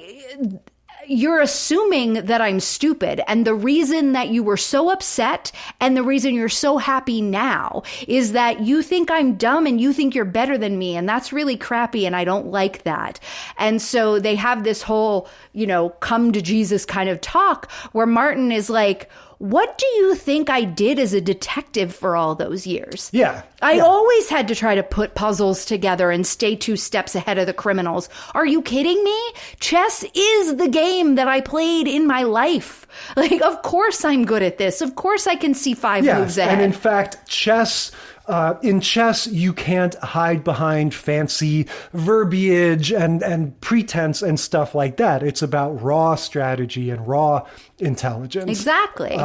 You're assuming that I'm stupid. And the reason that you were so upset and the reason you're so happy now is that you think I'm dumb and you think you're better than me. And that's really crappy. And I don't like that. And so they have this whole, come to Jesus kind of talk where Martin is like, what do you think I did as a detective for all those years?
Yeah.
I always had to try to put puzzles together and stay 2 steps ahead of the criminals. Are you kidding me? Chess is the game that I played in my life. Like, of course I'm good at this. Of course I can see 5 moves ahead.
And in fact, in chess, you can't hide behind fancy verbiage and pretense and stuff like that. It's about raw strategy and raw intelligence.
Exactly.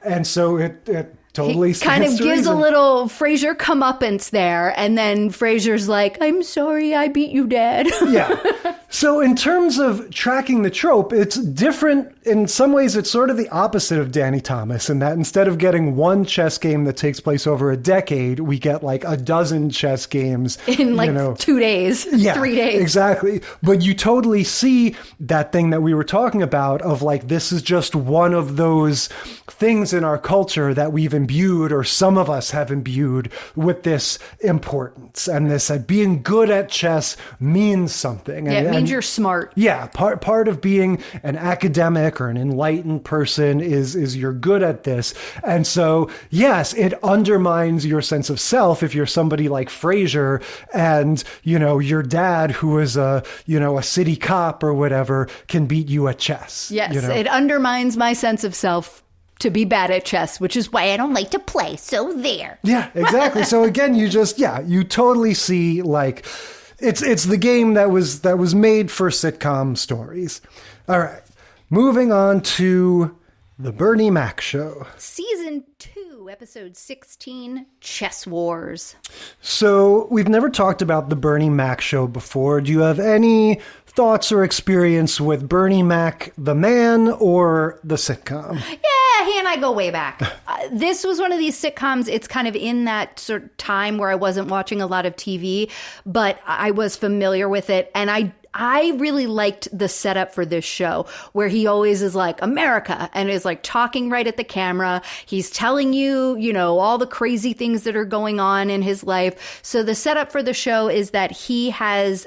And so it totally
he kind of gives
reason.
a little Frasier comeuppance there, and then Frasier's like, I'm sorry I beat you, Dad.
Yeah. So in terms of tracking the trope, it's different. In some ways, it's sort of the opposite of Danny Thomas, in that instead of getting one chess game that takes place over a decade, we get like a dozen chess games.
In 2 days, 3 days.
Exactly. But you totally see that thing that we were talking about of like, this is just one of those things in our culture that we've imbued, or some of us have imbued with this importance, and this being good at chess means something.
Yeah, it means you're smart.
Yeah, part of being an academic or an enlightened person is you're good at this. And so, yes, it undermines your sense of self if you're somebody like Frasier and, your dad, who is a city cop or whatever, can beat you at chess.
Yes, it undermines my sense of self to be bad at chess, which is why
I don't like to play, so there.
Yeah, exactly. So again, you totally see like it's the game that was made for sitcom stories. All right. Moving on to The Bernie Mac Show.
Season 2, episode 16, Chess Wars.
So we've never talked about The Bernie Mac Show before. Do you have any thoughts or experience with Bernie Mac, the man, or the sitcom?
Yeah, he and I go way back. This was one of these sitcoms. It's kind of in that sort of time where I wasn't watching a lot of TV, but I was familiar with it. And I really liked the setup for this show, where he always is like, America, and is like talking right at the camera. He's telling you, all the crazy things that are going on in his life. So the setup for the show is that he has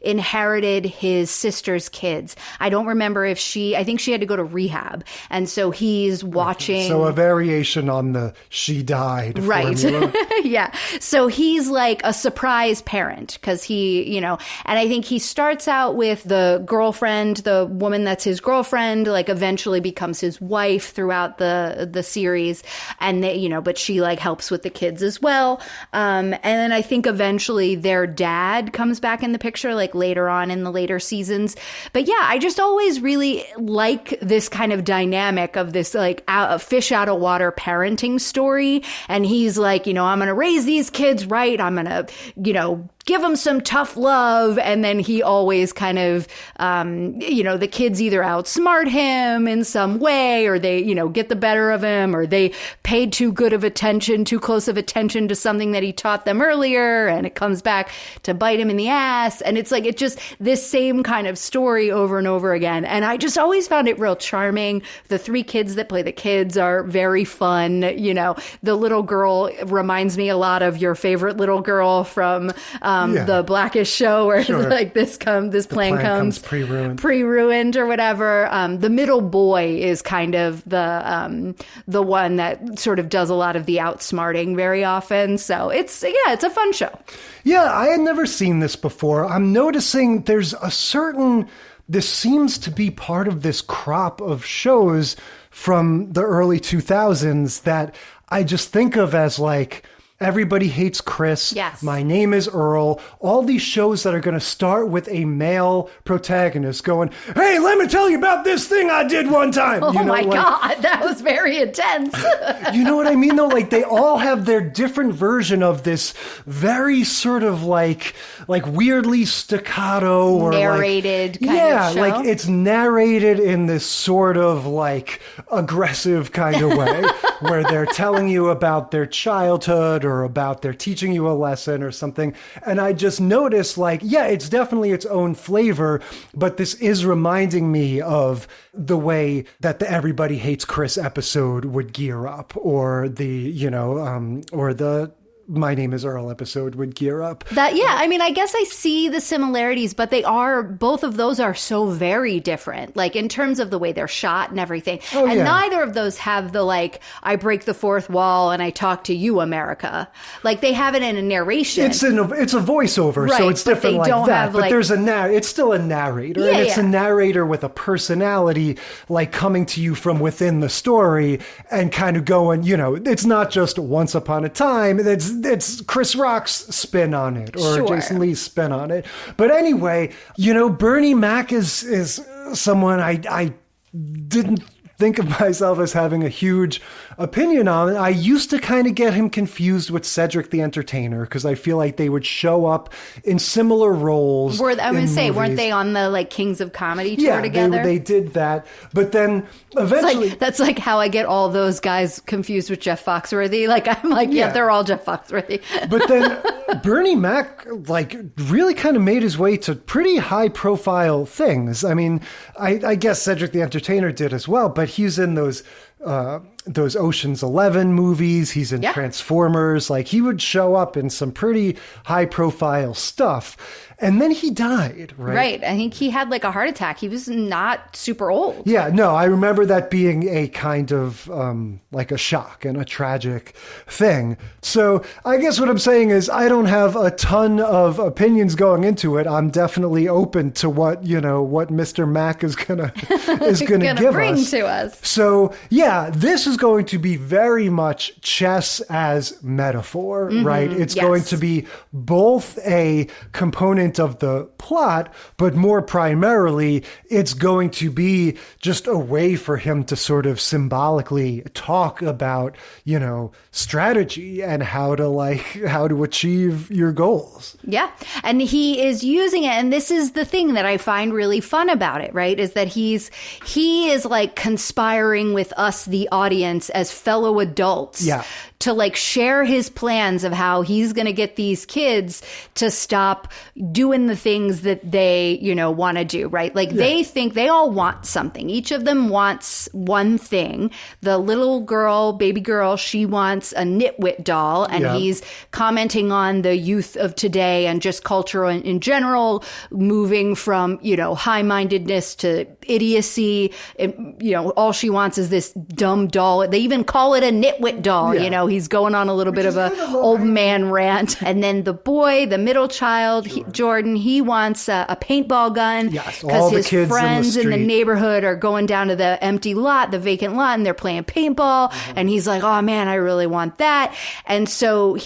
inherited his sister's kids. I don't remember I think she had to go to rehab. And so he's watching.
So a variation on the she died
right.
formula.
Yeah. So he's like a surprise parent because he, and I think he starts out with the girlfriend, the woman that's his girlfriend, like eventually becomes his wife throughout the series. And they, but she like helps with the kids as well. And then I think eventually their dad comes back in the picture, like later on in the later seasons. But yeah, I just always really like this kind of dynamic of this like fish out of water parenting story. And he's like, I'm going to raise these kids right. I'm going to, give them some tough love. And then he always kind of, the kids either outsmart him in some way, or they, get the better of him, or they paid too close of attention to something that he taught them earlier. And it comes back to bite him in the ass. And it's like, it's just this same kind of story over and over again. And I just always found it real charming. The 3 kids that play the kids are very fun. The little girl reminds me a lot of your favorite little girl from, the Blackish show, where like this plan comes pre-ruined or whatever. The middle boy is kind of the one that sort of does a lot of the outsmarting very often. So it's a fun show.
Yeah, I had never seen this before. I'm noticing there's this seems to be part of this crop of shows from the early 2000s that I just think of as like, Everybody Hates Chris.
Yes.
My Name is Earl. All these shows that are going to start with a male protagonist going, hey, let me tell you about this thing I did one time.
Oh, my God. That was very intense.
You know what I mean, though? Like, they all have their different version of this very sort of like weirdly staccato or
narrated kind of show.
Like it's narrated in this sort of like aggressive kind of way where they're telling you about their childhood or about they're teaching you a lesson or something. And I just noticed like, it's definitely its own flavor, but this is reminding me of the way that the Everybody Hates Chris episode would gear up, or the, or the My Name is Earl episode would gear up.
I mean, I guess I see the similarities, but both of those are so very different, like in terms of the way they're shot and everything. And neither of those have the, like, I break the fourth wall and I talk to you, America. Like, they have it in a narration.
It's a voiceover, so it's different like that. But there's it's still a narrator, and it's a narrator with a personality, like coming to you from within the story and kind of going, it's not just once upon a time. It's Chris Rock's spin on it, or Jason Lee's spin on it. But anyway, Bernie Mac is someone I didn't think of myself as having a huge opinion on. I used to kind of get him confused with Cedric the Entertainer, because I feel like they would show up in similar roles.
I'm going to say, weren't they on the like Kings of Comedy tour together?
They did that. But then eventually...
That's like how I get all those guys confused with Jeff Foxworthy. Like, I'm like, they're all Jeff Foxworthy.
But then Bernie Mac, like, really kind of made his way to pretty high profile things. I mean, I guess Cedric the Entertainer did as well, but he's in those Ocean's 11 movies. He's in Transformers. Like, he would show up in some pretty high profile stuff. And then he died, right?
Right. I think he had like a heart attack. He was not super old.
Yeah, no, I remember that being a kind of like a shock and a tragic thing. So I guess what I'm saying is I don't have a ton of opinions going into it. I'm definitely open to what Mr. Mac is gonna give
bring to us.
So yeah, this is going to be very much chess as metaphor, right? It's going to be both a component of the plot, but more primarily, it's going to be just a way for him to sort of symbolically talk about, strategy and how to achieve your goals.
Yeah. And he is using it. And this is the thing that I find really fun about it, right? Is that he is like conspiring with us, the audience, as fellow adults.
Yeah.
To like share his plans of how he's going to get these kids to stop doing the things that they, want to do, right? Like they think they all want something. Each of them wants one thing. The little girl, baby girl, she wants a nitwit doll, and he's commenting on the youth of today and just culture in general, moving from, high-mindedness to idiocy. All she wants is this dumb doll. They even call it a nitwit doll, He's going on a little bit of a old man rant. And then the boy, the middle child, Jordan, he wants a paintball gun.
Yes, all the
his
kids
friends
in
the neighborhood are going down to the empty lot, the vacant lot, and they're playing paintball. And he's like, oh man, I really want that. And so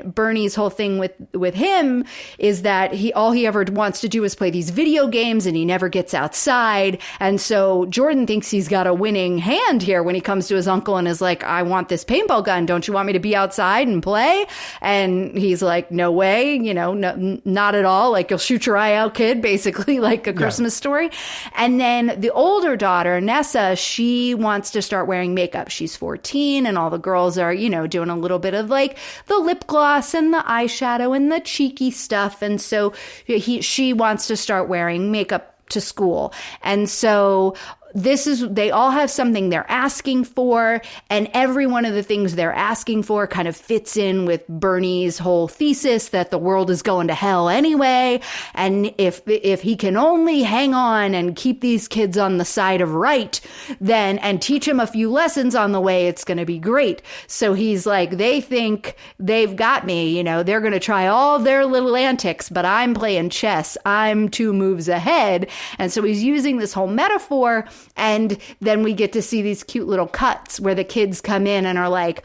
Bernie's whole thing with him is that all he ever wants to do is play these video games, and he never gets outside. And so Jordan thinks he's got a winning hand here when he comes to his uncle and is like, I want this paintball gun. Don't you want me to be outside and play? And he's like, no way, no, not at all. Like, you'll shoot your eye out, kid, basically, like a Christmas story. And then the older daughter, Nessa, she wants to start wearing makeup. She's 14, and all the girls are, doing a little bit of like the lip gloss and the eyeshadow and the cheeky stuff. And so she wants to start wearing makeup to school. And so they all have something they're asking for, and every one of the things they're asking for kind of fits in with Bernie's whole thesis that the world is going to hell anyway. And if he can only hang on and keep these kids on the side of right, and teach them a few lessons on the way, it's going to be great. So he's like, they think they've got me, they're going to try all their little antics, but I'm playing chess. I'm 2 moves ahead. And so he's using this whole metaphor. And then we get to see these cute little cuts where the kids come in and are like,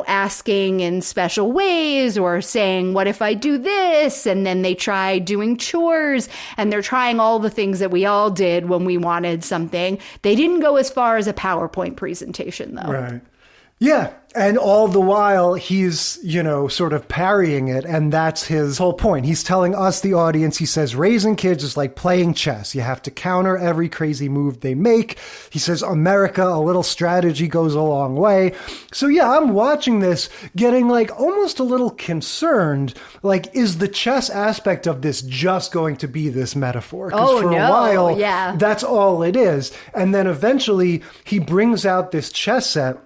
asking in special ways or saying, what if I do this? And then they try doing chores, and they're trying all the things that we all did when we wanted something. They didn't go as far as a PowerPoint presentation, though.
Right. Yeah. And all the while he's, sort of parrying it. And that's his whole point. He's telling us, the audience, he says, raising kids is like playing chess. You have to counter every crazy move they make. He says, America, a little strategy goes a long way. So yeah, I'm watching this getting like almost a little concerned. Like, is the chess aspect of this just going to be this metaphor? Because for a while, that's all it is. And then eventually he brings out this chess set.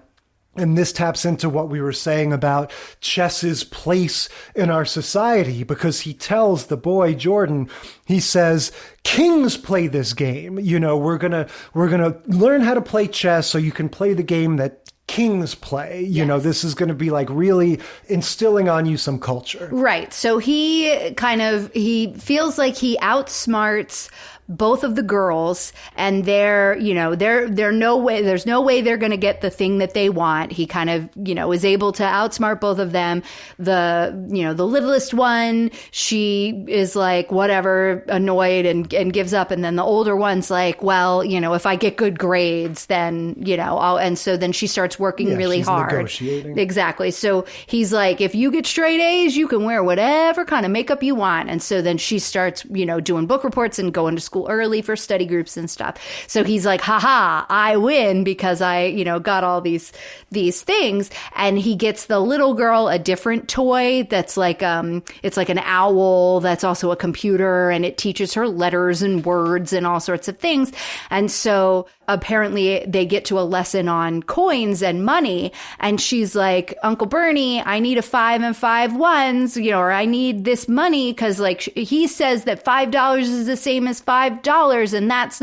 And this taps into what we were saying about chess's place in our society, because he tells the boy, Jordan, he says, kings play this game. You know, we're going to learn how to play chess so you can play the game that kings play. You know, this is going to be like really instilling on you some culture.
Right. So he feels like he outsmarts both of the girls, and there's no way they're going to get the thing that they want. He kind of, is able to outsmart both of them. The littlest one, she is like, whatever, annoyed and gives up. And then the older one's like, well, if I get good grades, then, and so then she starts working really hard.
Negotiating.
Exactly. So he's like, if you get straight A's, you can wear whatever kind of makeup you want. And so then she starts, doing book reports and going to school early for study groups and stuff. So he's like, haha, I win because I, got all these things. And he gets the little girl a different toy that's like, it's like an owl that's also a computer, and it teaches her letters and words and all sorts of things. And so apparently they get to a lesson on coins and money, and she's like, Uncle Bernie, I need a 5 and 5 ones, or I need this money because like he says that $5 is the same as $5, and that's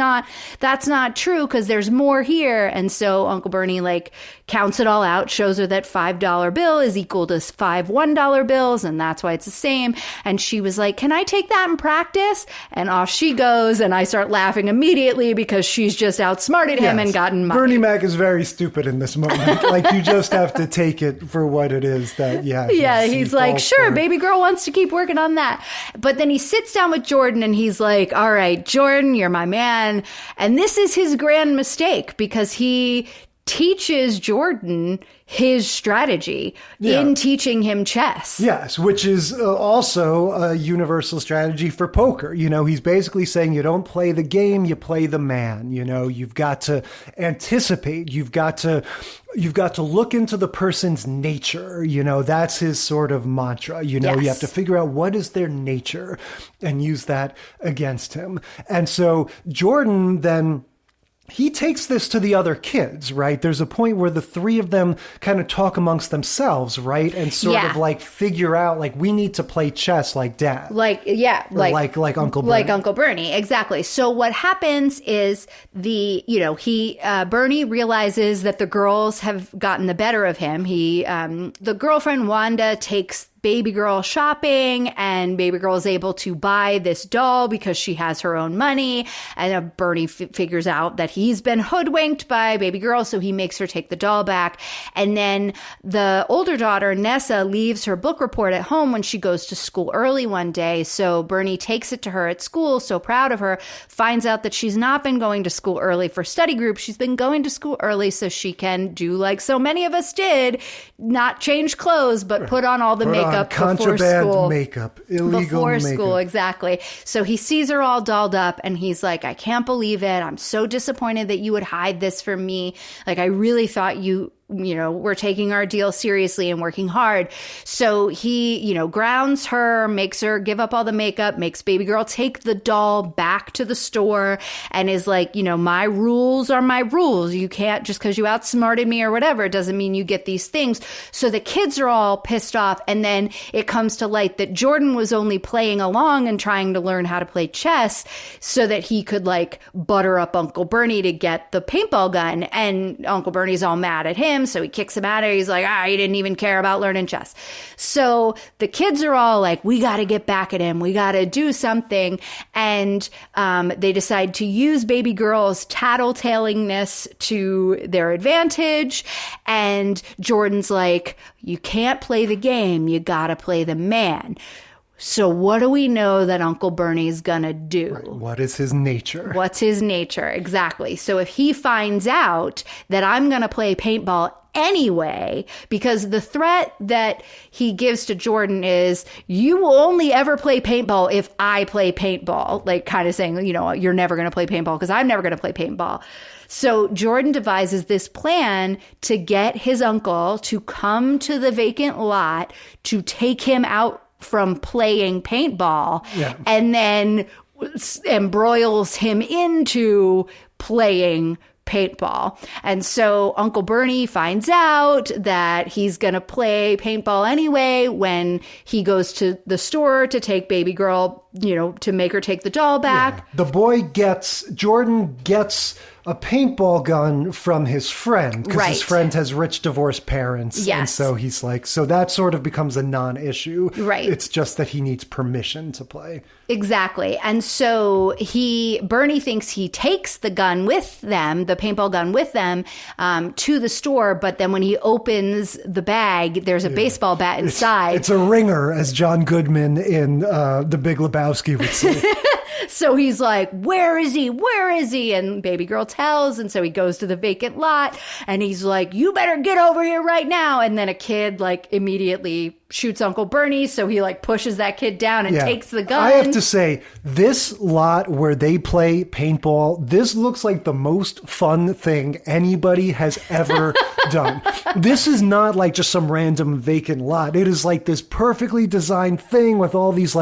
not true because there's more here. And so Uncle Bernie like counts it all out, shows her that $5 bill is equal to 5 $1 bills, and that's why it's the same. And she was like, can I take that and practice? And off she goes, and I start laughing immediately because she's just outsmarted him and gotten money.
Bernie Mac is very stupid in this moment. Like, you just have to take it for what it is that,
he's like, sure, baby girl wants to keep working on that. But then he sits down with Jordan and he's like, all right, Jordan, you're my man. And this is his grand mistake because he teaches Jordan his strategy in teaching him chess.
Yes, which is also a universal strategy for poker. He's basically saying you don't play the game, you play the man. You've got to anticipate. You've got to look into the person's nature. That's his sort of mantra. You have to figure out what is their nature and use that against him. And so Jordan then, he takes this to the other kids, right? There's a point where the three of them kind of talk amongst themselves, right? And sort of like figure out, like, we need to play chess like Dad.
Like Uncle Bernie. Like Uncle Bernie, exactly. So what happens is Bernie realizes that the girls have gotten the better of him. The girlfriend Wanda takes baby girl shopping, and baby girl is able to buy this doll because she has her own money. And Bernie figures out that he's been hoodwinked by baby girl, so he makes her take the doll back. And then the older daughter, Nessa, leaves her book report at home when she goes to school early one day. So Bernie takes it to her at school, so proud of her, finds out that she's not been going to school early for study group. She's been going to school early so she can do like so many of us did, not change clothes, but put on all the makeup
contraband
before school.
Makeup, illegal
before
makeup.
School, exactly. So he sees her all dolled up, and he's like, I can't believe it. I'm so disappointed that you would hide this from me. Like, I really thought you we're taking our deal seriously and working hard. So he, grounds her, makes her give up all the makeup, makes baby girl take the doll back to the store, and is like, my rules are my rules. You can't, just because you outsmarted me or whatever, it doesn't mean you get these things. So the kids are all pissed off. And then it comes to light that Jordan was only playing along and trying to learn how to play chess so that he could like butter up Uncle Bernie to get the paintball gun. And Uncle Bernie's all mad at him. So he kicks him out of it. He's like, he didn't even care about learning chess. So the kids are all like, we got to get back at him. We got to do something. And they decide to use baby girl's tattletalingness to their advantage. And Jordan's like, you can't play the game. You got to play the man. So what do we know that Uncle Bernie's gonna do?
Right. What is his nature?
What's his nature? Exactly. So if he finds out that I'm gonna play paintball anyway, because the threat that he gives to Jordan is, you will only ever play paintball if I play paintball, like kind of saying, you're never going to play paintball because I'm never going to play paintball. So Jordan devises this plan to get his uncle to come to the vacant lot to take him out from playing paintball, and then embroils him into playing paintball. And so Uncle Bernie finds out that he's going to play paintball anyway when he goes to the store to take baby girl, to make her take the doll back.
Yeah. Jordan gets a paintball gun from his friend because his friend has rich divorced parents.
Yes.
And so he's like, so that sort of becomes a non-issue.
Right.
It's just that he needs permission to play.
Exactly. And so Bernie thinks he takes the gun with them, the paintball gun with them, to the store. But then when he opens the bag, there's a baseball bat inside.
It's a ringer, as John Goodman in The Big Lebowski would say.
So he's like, where is he? Where is he? And baby girl tells. And so he goes to the vacant lot and he's like, you better get over here right now. And then a kid immediately shoots Uncle Bernie. So he pushes that kid down and takes the gun.
I have to say, this lot where they play paintball, this looks like the most fun thing anybody has ever done. This is not just some random vacant lot. It is this perfectly designed thing with all these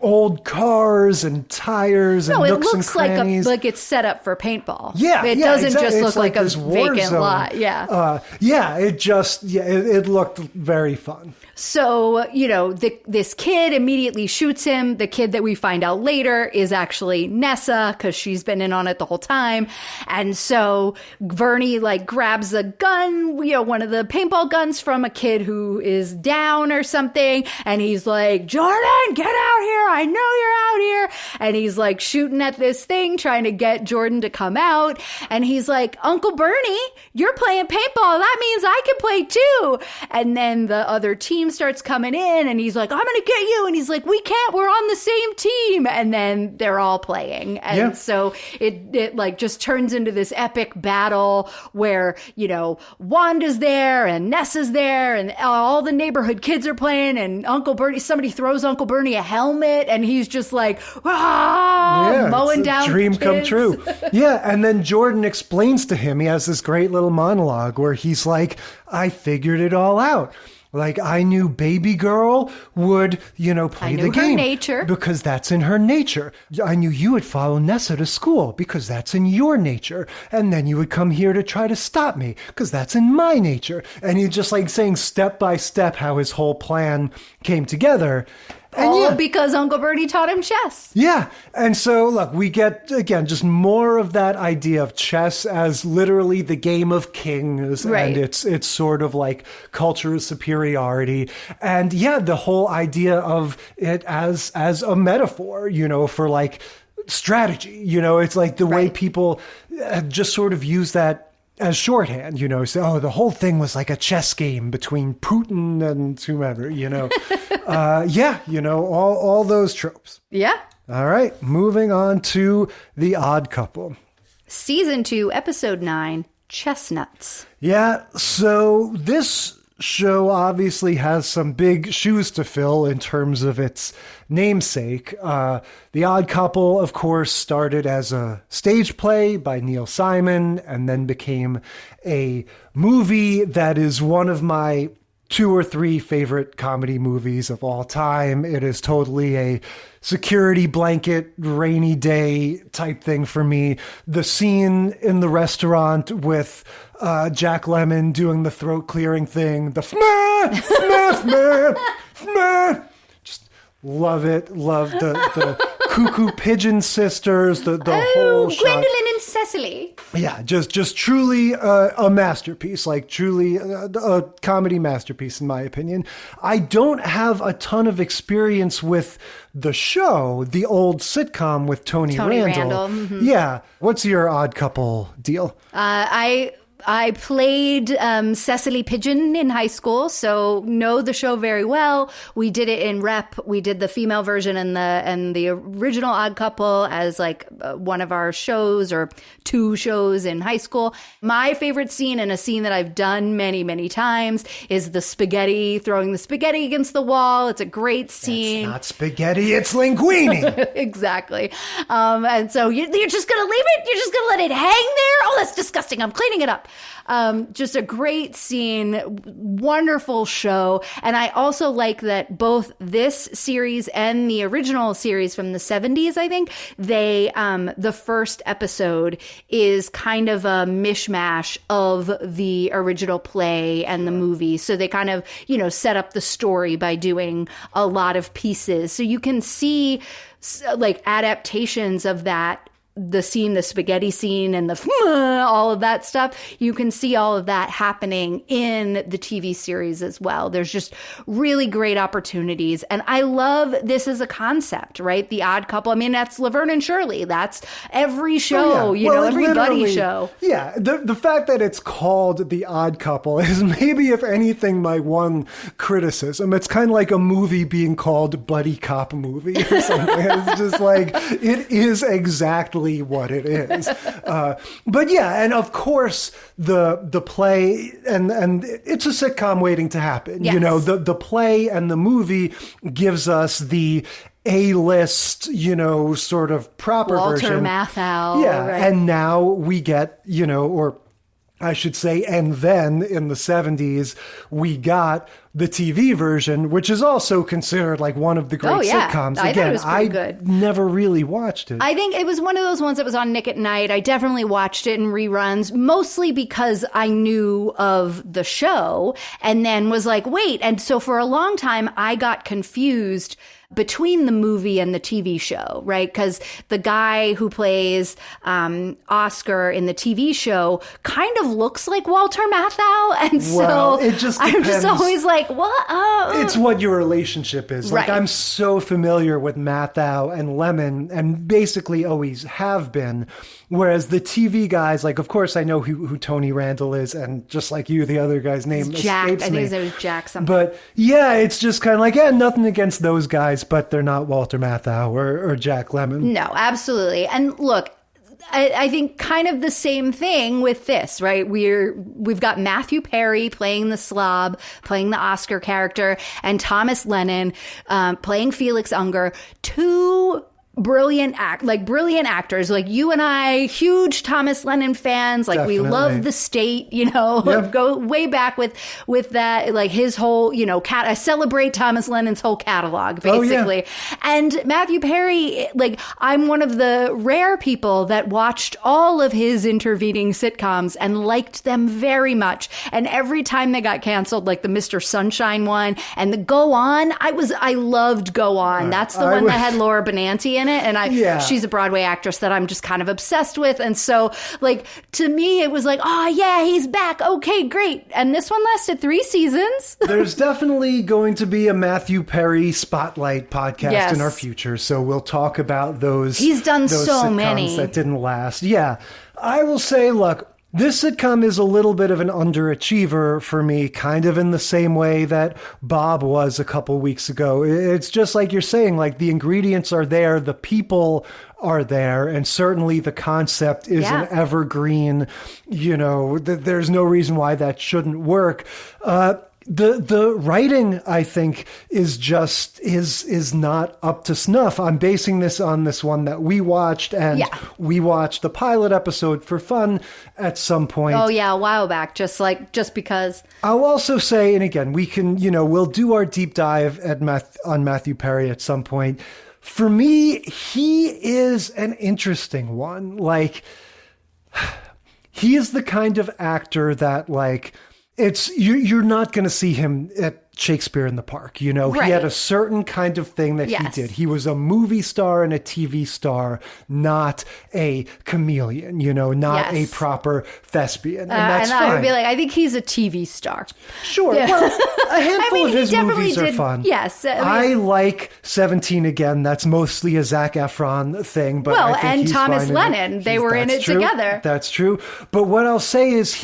old cars and tires and nooks and crannies.
It looks like it's set up for paintball.
Yeah.
It doesn't
exactly.
just look
it's
like a vacant
zone.
lot. Yeah.
It looked very fun.
So, this kid immediately shoots him. The kid that we find out later is actually Nessa because she's been in on it the whole time. And so Bernie grabs a gun, one of the paintball guns from a kid who is down or something. And he's like, Jordan, get out here. I know you're out here. And he's shooting at this thing, trying to get Jordan to come out. And he's like, Uncle Bernie, you're playing paintball. That means I can play too. And then the other team starts coming in and he's like, I'm going to get you. And he's like, we can't, we're on the same team. And then they're all playing. And so it just turns into this epic battle where, Wanda's there and Nessa's there and all the neighborhood kids are playing and Uncle Bernie, somebody throws Uncle Bernie a helmet and he's just mowing down
dream
kids.
Come true. Yeah. And then Jordan explains to him, he has this great little monologue where he's like, I figured it all out. I knew baby girl would, play the game.
Her nature.
Because that's in her nature. I knew you would follow Nessa to school because that's in your nature. And then you would come here to try to stop me because that's in my nature. And he's just saying step by step how his whole plan came together. And
because Uncle Bernie taught him chess.
Yeah. And so, look, we get, again, just more of that idea of chess as literally the game of kings.
Right.
And it's sort of cultural superiority. And the whole idea of it as a metaphor, for strategy. It's the way people just sort of use that as shorthand, say, the whole thing was like a chess game between Putin and whomever, all those tropes.
Yeah.
All right, moving on to The Odd Couple.
Season 2, Episode 9, Chestnuts.
Yeah, so this show obviously has some big shoes to fill in terms of its namesake. The Odd Couple, of course, started as a stage play by Neil Simon and then became a movie that is one of my 2 or 3 favorite comedy movies of all time. It is totally a security blanket, rainy day type thing for me. The scene in the restaurant with Jack Lemmon doing the throat clearing thing, the just love it. Love the Cuckoo Pigeon Sisters, the whole shot.
Gwendolyn and Cecily.
Yeah, just truly a masterpiece, truly a comedy masterpiece, in my opinion. I don't have a ton of experience with the show, the old sitcom with Tony Randall.
Mm-hmm.
Yeah. What's your Odd Couple deal?
I played Cecily Pigeon in high school, so know the show very well. We did it in rep. We did the female version and the original Odd Couple as one of our shows or 2 shows in high school. My favorite scene, and a scene that I've done many, many times, is the spaghetti, throwing the spaghetti against the wall. It's a great scene.
It's not spaghetti, it's linguine.
Exactly. And so you're just going to leave it? You're just going to let it hang there? Oh, that's disgusting. I'm cleaning it up. Just a great scene, wonderful show. And I also like that both this series and the original series from the 70s, I think, the first episode is kind of a mishmash of the original play and the movie. So they kind of, set up the story by doing a lot of pieces. So you can see like adaptations of that, the spaghetti scene and all of that stuff. You can see all of that happening in the TV series as well. There's just really great opportunities. And I love this as a concept, right? The Odd Couple. I mean, that's Laverne and Shirley. That's every show, every buddy show.
Yeah. The fact that it's called The Odd Couple is maybe, if anything, my one criticism. It's kind of like a movie being called Buddy Cop Movie or something. It's just like, it is exactly what it is. But yeah, and of course the play and it's a sitcom waiting to happen.
Yes.
The play and the movie gives us the A-list, sort of proper version.
Walter Matthau.
Yeah,
right?
And now we get, or I should say, and then in the 70s, we got the TV version, which is also considered like one of the great sitcoms.
I thought it was pretty
I
good.
Never really watched it.
I think it was one of those ones that was on Nick at Night. I definitely watched it in reruns, mostly because I knew of the show and then was like, wait. And so for a long time, I got confused between the movie and the TV show, right? Because the guy who plays Oscar in the TV show kind of looks like Walter Matthau. And so
it just
I'm
depends.
just always like, what?
It's what your relationship is. Like,
Right.
I'm so familiar with Matthau and Lemon and basically always have been. Whereas the TV guys, like, of course, I know who Tony Randall is, and just like you, the other guy's name
Jack.
escapes
I think
me.
his name was Jack something.
But yeah, it's just kind of like, nothing against those guys, but they're not Walter Matthau or Jack Lemmon.
No, absolutely. And look, I think kind of the same thing with this, right? We've got Matthew Perry playing the slob, playing the Oscar character, and Thomas Lennon playing Felix Unger, two brilliant actors. Like you and I, huge Thomas Lennon fans. Like
Definitely.
We love The State,
Yep.
Go way back with that, like his whole, I celebrate Thomas Lennon's whole catalog, basically.
Oh, yeah.
And Matthew Perry, like, I'm one of the rare people that watched all of his intervening sitcoms and liked them very much. And every time they got canceled, like the Mr. Sunshine one and the Go On, I loved Go On. That's the one that had Laura Benanti in it, and she's a Broadway actress that I'm just kind of obsessed with. And so, like, to me, it was like, oh yeah, he's back. Okay, great. And this one lasted 3 seasons.
There's definitely going to be a Matthew Perry Spotlight podcast in our future, so we'll talk about those.
He's done
those
so
sitcoms
many
that didn't last. Yeah, I will say, look, this sitcom is a little bit of an underachiever for me, kind of in the same way that Bob was a couple weeks ago. It's just like you're saying, like the ingredients are there, the people are there, and certainly the concept is an evergreen, there's no reason why that shouldn't work. The writing, I think, is not up to snuff. I'm basing this on this one that we watched, and we watched the pilot episode for fun at some point.
Oh yeah, a while back, just because.
I'll also say, and again, we can, we'll do our deep dive on Matthew Perry at some point. For me, he is an interesting one. Like, he is the kind of actor that, like, you're not going to see him at Shakespeare in the Park.
Right.
He had a certain kind of thing that he did. He was a movie star and a TV star, not a chameleon, not a proper thespian. And that's fine.
I would be like, I think he's a TV star.
Sure. Yeah. Well, a handful of his movies are fun.
Yes.
I like 17 Again. That's mostly a Zac Efron thing. But I think
and Thomas Lennon. They were in it together.
That's true. But what I'll say is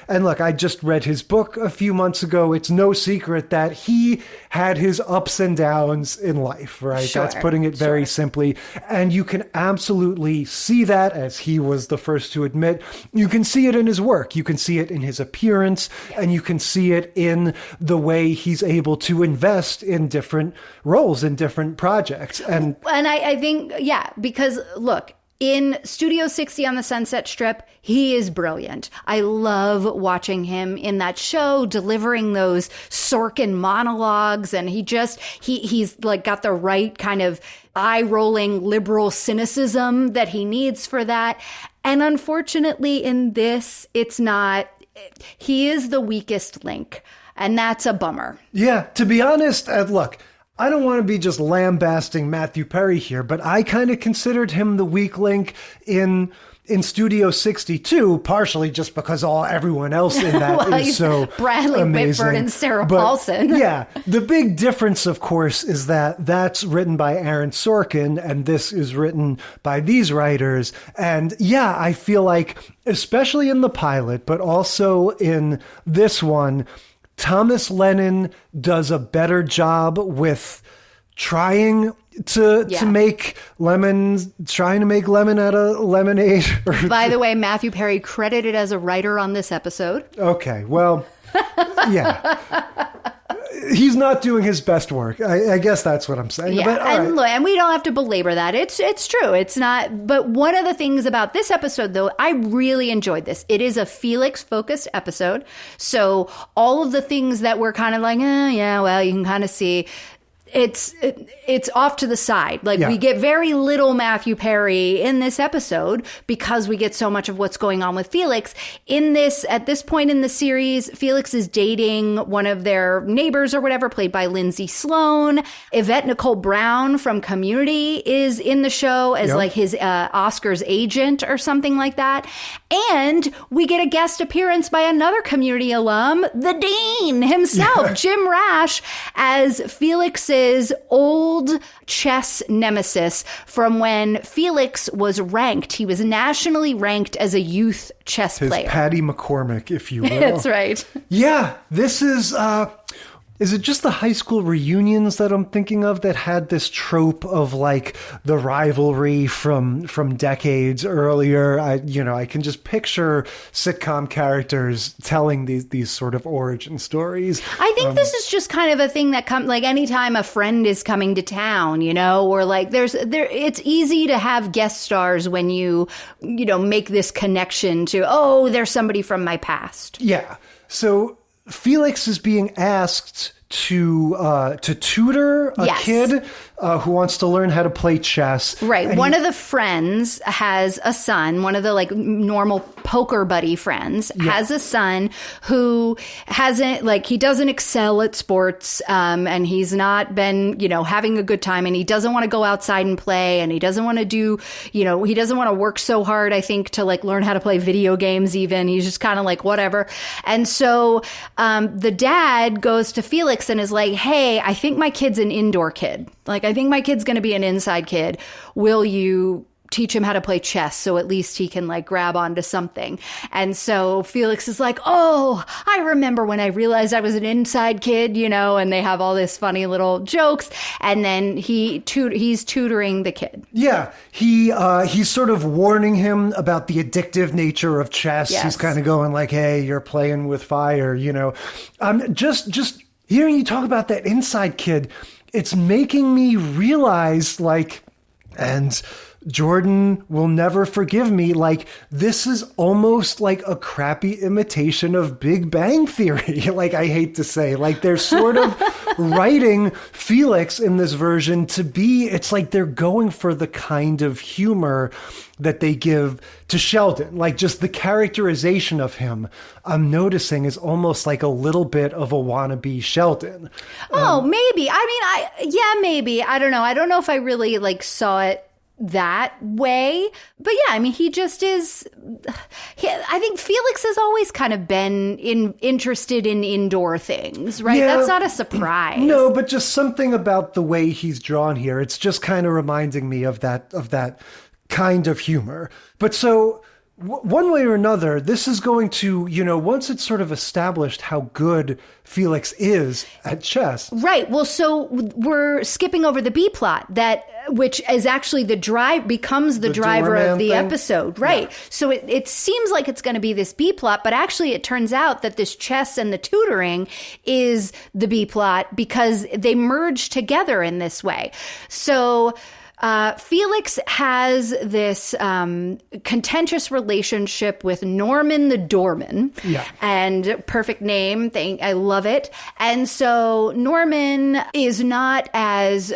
and look, I just read his book a few months ago. It's no secret that he had his ups and downs in life, right?
Sure,
that's putting it very simply. And you can absolutely see that, as he was the first to admit. You can see it in his work. You can see it in his appearance, and you can see it in the way he's able to invest in different roles, in different projects. And
I think, because look, In Studio 60 on the Sunset Strip, he is brilliant. I love watching him in that show, delivering those Sorkin monologues. And he's like got the right kind of eye-rolling liberal cynicism that he needs for that. And unfortunately in this, it's not, he is the weakest link. And that's a bummer. Yeah,
to be honest, look, I don't want to be just lambasting Matthew Perry here, but I kind of considered him the weak link in Studio 62, partially just because everyone else in that is so
Bradley
amazing.
Whitford and Sarah Paulson.
Yeah, the big difference, of course, is that that's written by Aaron Sorkin, and this is written by these writers. And yeah, I feel like, especially in the pilot, but also in this one, Thomas Lennon does a better job with trying to make lemon out of lemonade.
By the way, Matthew Perry credited as a writer on this episode.
Okay, well, yeah. He's not doing his best work. I guess that's what I'm saying.
Yeah,
but,
and we don't have to belabor that. It's true. It's not. But one of the things about this episode, though, I really enjoyed this. It is a Felix-focused episode. So all of the things that we're kind of like, yeah, well, you can kind of see. It's off to the side. Like we get very little Matthew Perry in this episode because we get so much of what's going on with Felix. At this point in the series, Felix is dating one of their neighbors or whatever, played by Lindsay Sloan. Yvette Nicole Brown from Community is in the show as like his Oscars agent or something like that. And we get a guest appearance by another Community alum, the Dean himself, Jim Rash, as Felix's old chess nemesis from when Felix was ranked. He was nationally ranked as a youth chess player.
Patty McCormick, if you will.
That's right.
Yeah, this is it just the high school reunions that I'm thinking of that had this trope of like the rivalry from decades earlier? I can just picture sitcom characters telling these sort of origin stories.
I think this is just kind of a thing that comes like anytime a friend is coming to town, or like it's easy to have guest stars when you make this connection to, there's somebody from my past.
Yeah. So Felix is being asked to tutor a kid who wants to learn how to play chess.
Right. One of the friends has a son, one of the like normal poker buddy friends has a son who he doesn't excel at sports, and he's not been, having a good time, and he doesn't want to go outside and play, and he doesn't want to do, he doesn't want to work so hard, I think, to like learn how to play video games even. He's just kind of like, whatever. And so the dad goes to Felix and is like, hey, I think my kid's an indoor kid. Like, I think my kid's going to be an inside kid. Will you teach him how to play chess so at least he can like grab onto something? And so Felix is like, oh, I remember when I realized I was an inside kid, and they have all this funny little jokes. And then he's tutoring the kid. Yeah.
He's sort of warning him about the addictive nature of chess.
Yes.
He's kind of going like, hey, you're playing with fire, just hearing you talk about that inside kid, it's making me realize, like, and Jordan will never forgive me, like, this is almost like a crappy imitation of Big Bang Theory. Like, I hate to say, like, they're sort of writing Felix in this version to be, it's like they're going for the kind of humor that they give to Sheldon. Like, just the characterization of him, I'm noticing, is almost like a little bit of a wannabe Sheldon.
Maybe. I mean, maybe. I don't know. I don't know if I really like saw it that way. But yeah, I mean, he just is. I think Felix has always kind of been interested in indoor things, right?
Yeah,
that's not a surprise.
No, but just something about the way he's drawn here. It's just kind of reminding me of that kind of humor. But so one way or another, this is going to, once it's sort of established how good Felix is at chess.
Right. Well, so we're skipping over the B plot, which is actually becomes the driver of the episode. Right. Yeah. So it seems like it's going to be this B plot, but actually it turns out that this chess and the tutoring is the B plot because they merge together in this way. So Felix has this contentious relationship with Norman the doorman.
Yeah.
And perfect name. I love it. And so Norman is not as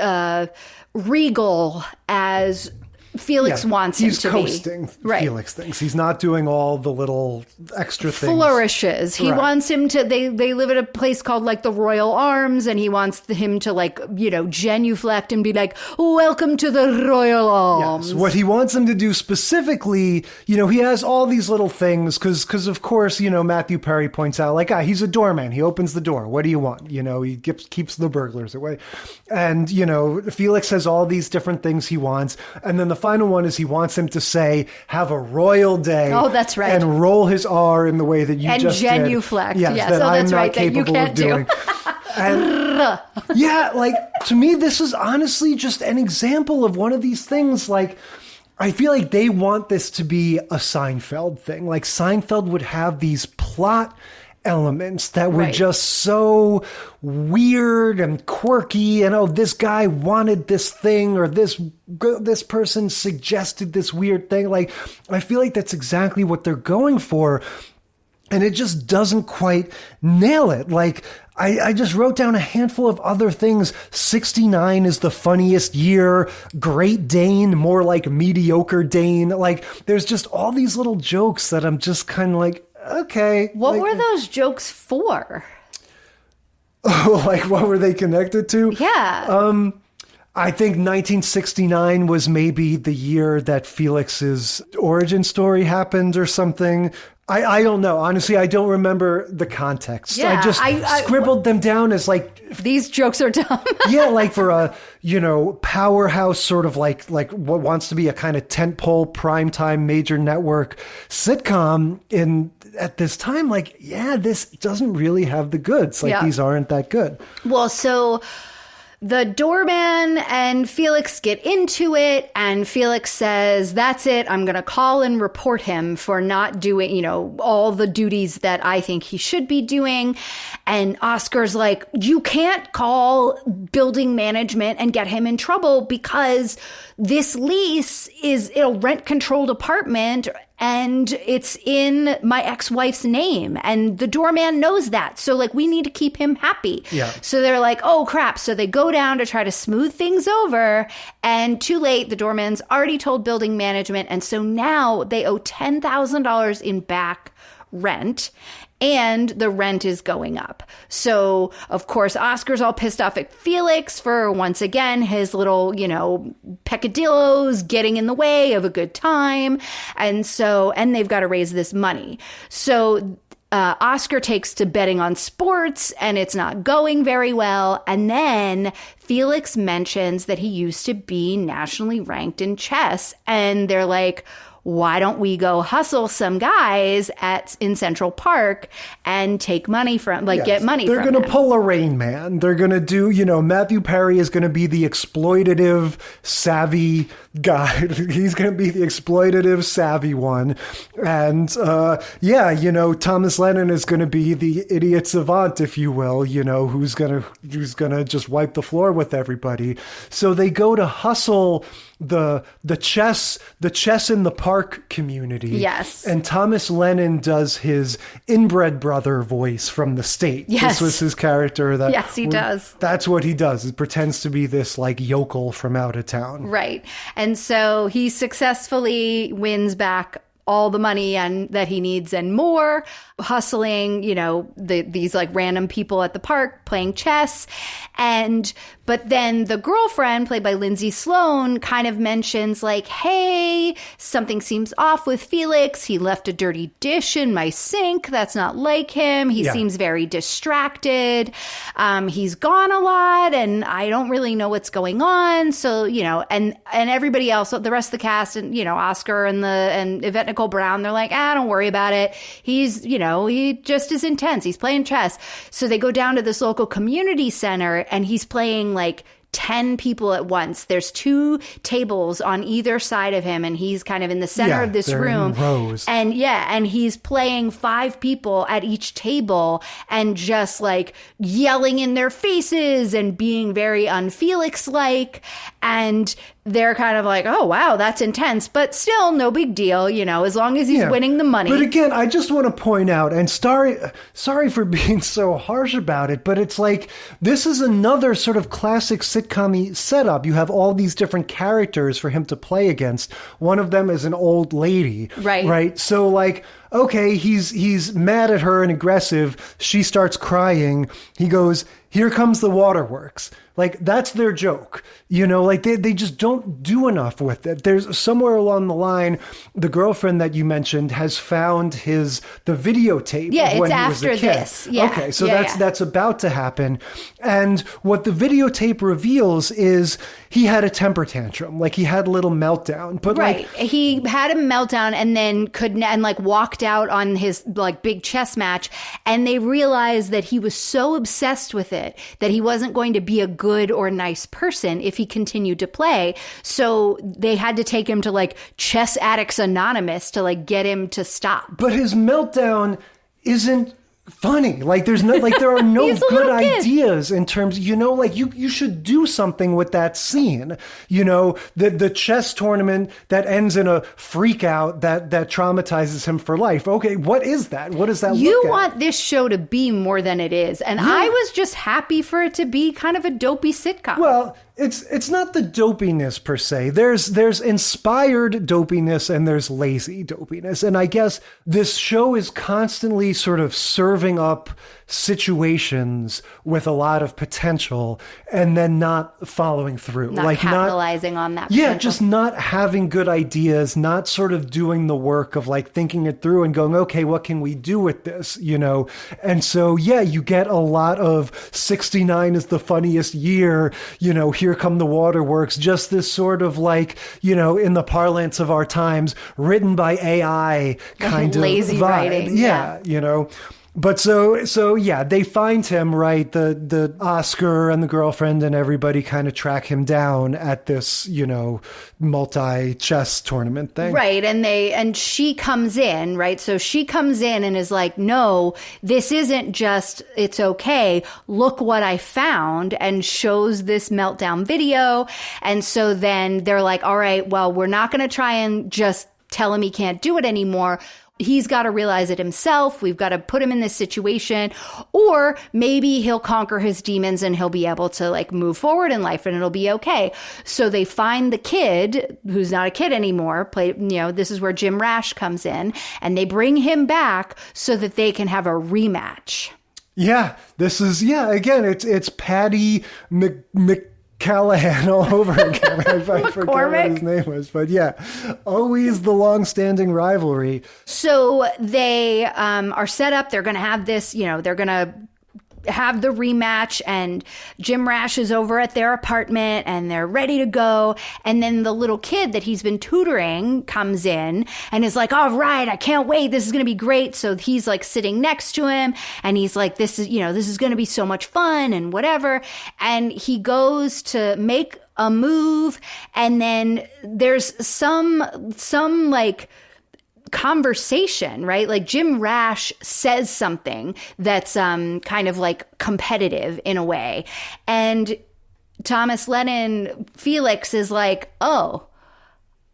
regal as Felix wants him to
He's coasting, Felix thinks. He's not doing all the little extra things.
Flourishes. He wants him to, they live at a place called like the Royal Arms, and he wants him to like, genuflect and be like, welcome to the Royal Arms.
Yes. What he wants him to do specifically, he has all these little things, because of course, Matthew Perry points out, like, he's a doorman. He opens the door. What do you want? He keeps the burglars away. And, Felix has all these different things he wants. And then the final one is he wants him to say, have a royal day.
Oh, that's right.
And roll his R in the way that you just did.
And genuflect.
Yes,
that
I'm
that's
not
right,
capable
that you
of
can't
doing. And to me, this is honestly just an example of one of these things. Like, I feel like they want this to be a Seinfeld thing. Like, Seinfeld would have these plot elements that were just so weird and quirky, and this guy wanted this thing, or this person suggested this weird thing. Like, I feel like that's exactly what they're going for, and it just doesn't quite nail it. Like, I just wrote down a handful of other things. 69 is the funniest year. Great Dane, more like mediocre Dane. Like, there's just all these little jokes that I'm just kind of like, okay.
What were those jokes for?
Oh, like, what were they connected to?
Yeah.
I think 1969 was maybe the year that Felix's origin story happened or something. I don't know. Honestly, I don't remember the context.
Yeah,
I just scribbled them down as like...
These jokes are dumb.
Yeah, like for a, powerhouse sort of like what wants to be a kind of tentpole primetime major network sitcom at this time. Like, this doesn't really have the goods. Like, these aren't that good.
Well, so... The doorman and Felix get into it, and Felix says, that's it. I'm going to call and report him for not doing, all the duties that I think he should be doing. And Oscar's like, you can't call building management and get him in trouble, because this lease is a rent-controlled apartment, and it's in my ex-wife's name, and the doorman knows that. So, like, we need to keep him happy.
Yeah.
So they're like, oh, crap. So they go down to try to smooth things over, and too late. The doorman's already told building management, and so now they owe $10,000 in back rent. And the rent is going up. So, of course, Oscar's all pissed off at Felix for, once again, his little, peccadillos getting in the way of a good time. And they've got to raise this money. So Oscar takes to betting on sports, and it's not going very well. And then Felix mentions that he used to be nationally ranked in chess. And they're like, why don't we go hustle some guys in Central Park and take money from, get money from them?
They're going to pull a Rain Man. They're going to do, Matthew Perry is going to be the exploitative, savvy guy. He's going to be the exploitative, savvy one. And, Thomas Lennon is going to be the idiot savant, if you will, who's going to just wipe the floor with everybody. So they go to hustle the chess in the park community.
Yes.
And Thomas Lennon does his inbred brother voice from The State.
Yes.
This was his character.
Yes, he does.
That's what he does. He pretends to be this like yokel from out of town.
Right. And so he successfully wins back all the money that he needs and more, hustling, these like random people at the park playing chess. But then the girlfriend, played by Lindsay Sloan, kind of mentions like, hey, something seems off with Felix. He left a dirty dish in my sink. That's not like him. He seems very distracted. He's gone a lot, and I don't really know what's going on. So, and everybody else, the rest of the cast, and, Oscar and Yvette Nicole Brown, they're like, don't worry about it. He's, he just is intense. He's playing chess. So they go down to this local community center, and he's playing like 10 people at once. There's 2 tables on either side of him, and he's kind of in the center of this room.
Rows.
And and he's playing 5 people at each table and just like yelling in their faces and being very un-Felix-like. And they're kind of like, oh, wow, that's intense, but still no big deal, as long as he's winning the money.
But again, I just want to point out, and sorry for being so harsh about it, but it's like, this is another sort of classic sitcom-y setup. You have all these different characters for him to play against. One of them is an old lady. Right. So like, okay, he's mad at her and aggressive. She starts crying. He goes, here comes the waterworks. Like, that's their joke. Like they just don't do enough with it. There's somewhere along the line, the girlfriend that you mentioned has found the videotape of when he was a kid.
It's after this. Yeah.
Okay, so that's about to happen. And what the videotape reveals is he had a temper tantrum. Like, he had a little meltdown. But
he had a meltdown and then walked out on his like big chess match, and they realized that he was so obsessed with it that he wasn't going to be a good or nice person if he continued to play. So they had to take him to like Chess Addicts Anonymous to like get him to stop.
But his meltdown isn't funny. Like, there are no good ideas in terms, you should do something with that scene. The chess tournament that ends in a freak out that traumatizes him for life. Okay, what is that? What does that look at?
You want this show to be more than it is. And I was just happy for it to be kind of a dopey sitcom.
Well, it's not the dopiness per se. There's inspired dopiness and there's lazy dopiness. And I guess this show is constantly sort of serving up situations with a lot of potential and then not following through.
Not capitalizing on that
potential.
Yeah,
just not having good ideas, not sort of doing the work of like thinking it through and going, okay, what can we do with this? And so, you get a lot of 69 is the funniest year, here come the waterworks, just this sort of like, in the parlance of our times, written by AI kind of
lazy
vibe.
writing.
Yeah. But so they find him, right? The Oscar and the girlfriend and everybody kind of track him down at this, multi-chess tournament thing.
Right. And she comes in, right? So she comes in and is like, no, this isn't just, it's okay. Look what I found, and shows this meltdown video. And so then they're like, all right, well, we're not going to try and just tell him he can't do it anymore. He's got to realize it himself. We've got to put him in this situation, or maybe he'll conquer his demons and he'll be able to like move forward in life and it'll be okay. So they find the kid who's not a kid anymore. This is where Jim Rash comes in, and they bring him back so that they can have a rematch.
Yeah, this is, again, it's Patty Callahan all over again. I forget what his name was, but always the long-standing rivalry.
So they are set up. They're going to have this, they're going to have the rematch, and Jim Rash is over at their apartment and they're ready to go. And then the little kid that he's been tutoring comes in and is like, all right, I can't wait. This is going to be great. So he's like sitting next to him and he's like, this is going to be so much fun and whatever. And he goes to make a move, and then there's some like conversation, right? Like Jim Rash says something that's kind of like competitive in a way. And Thomas Lennon, Felix is like, oh,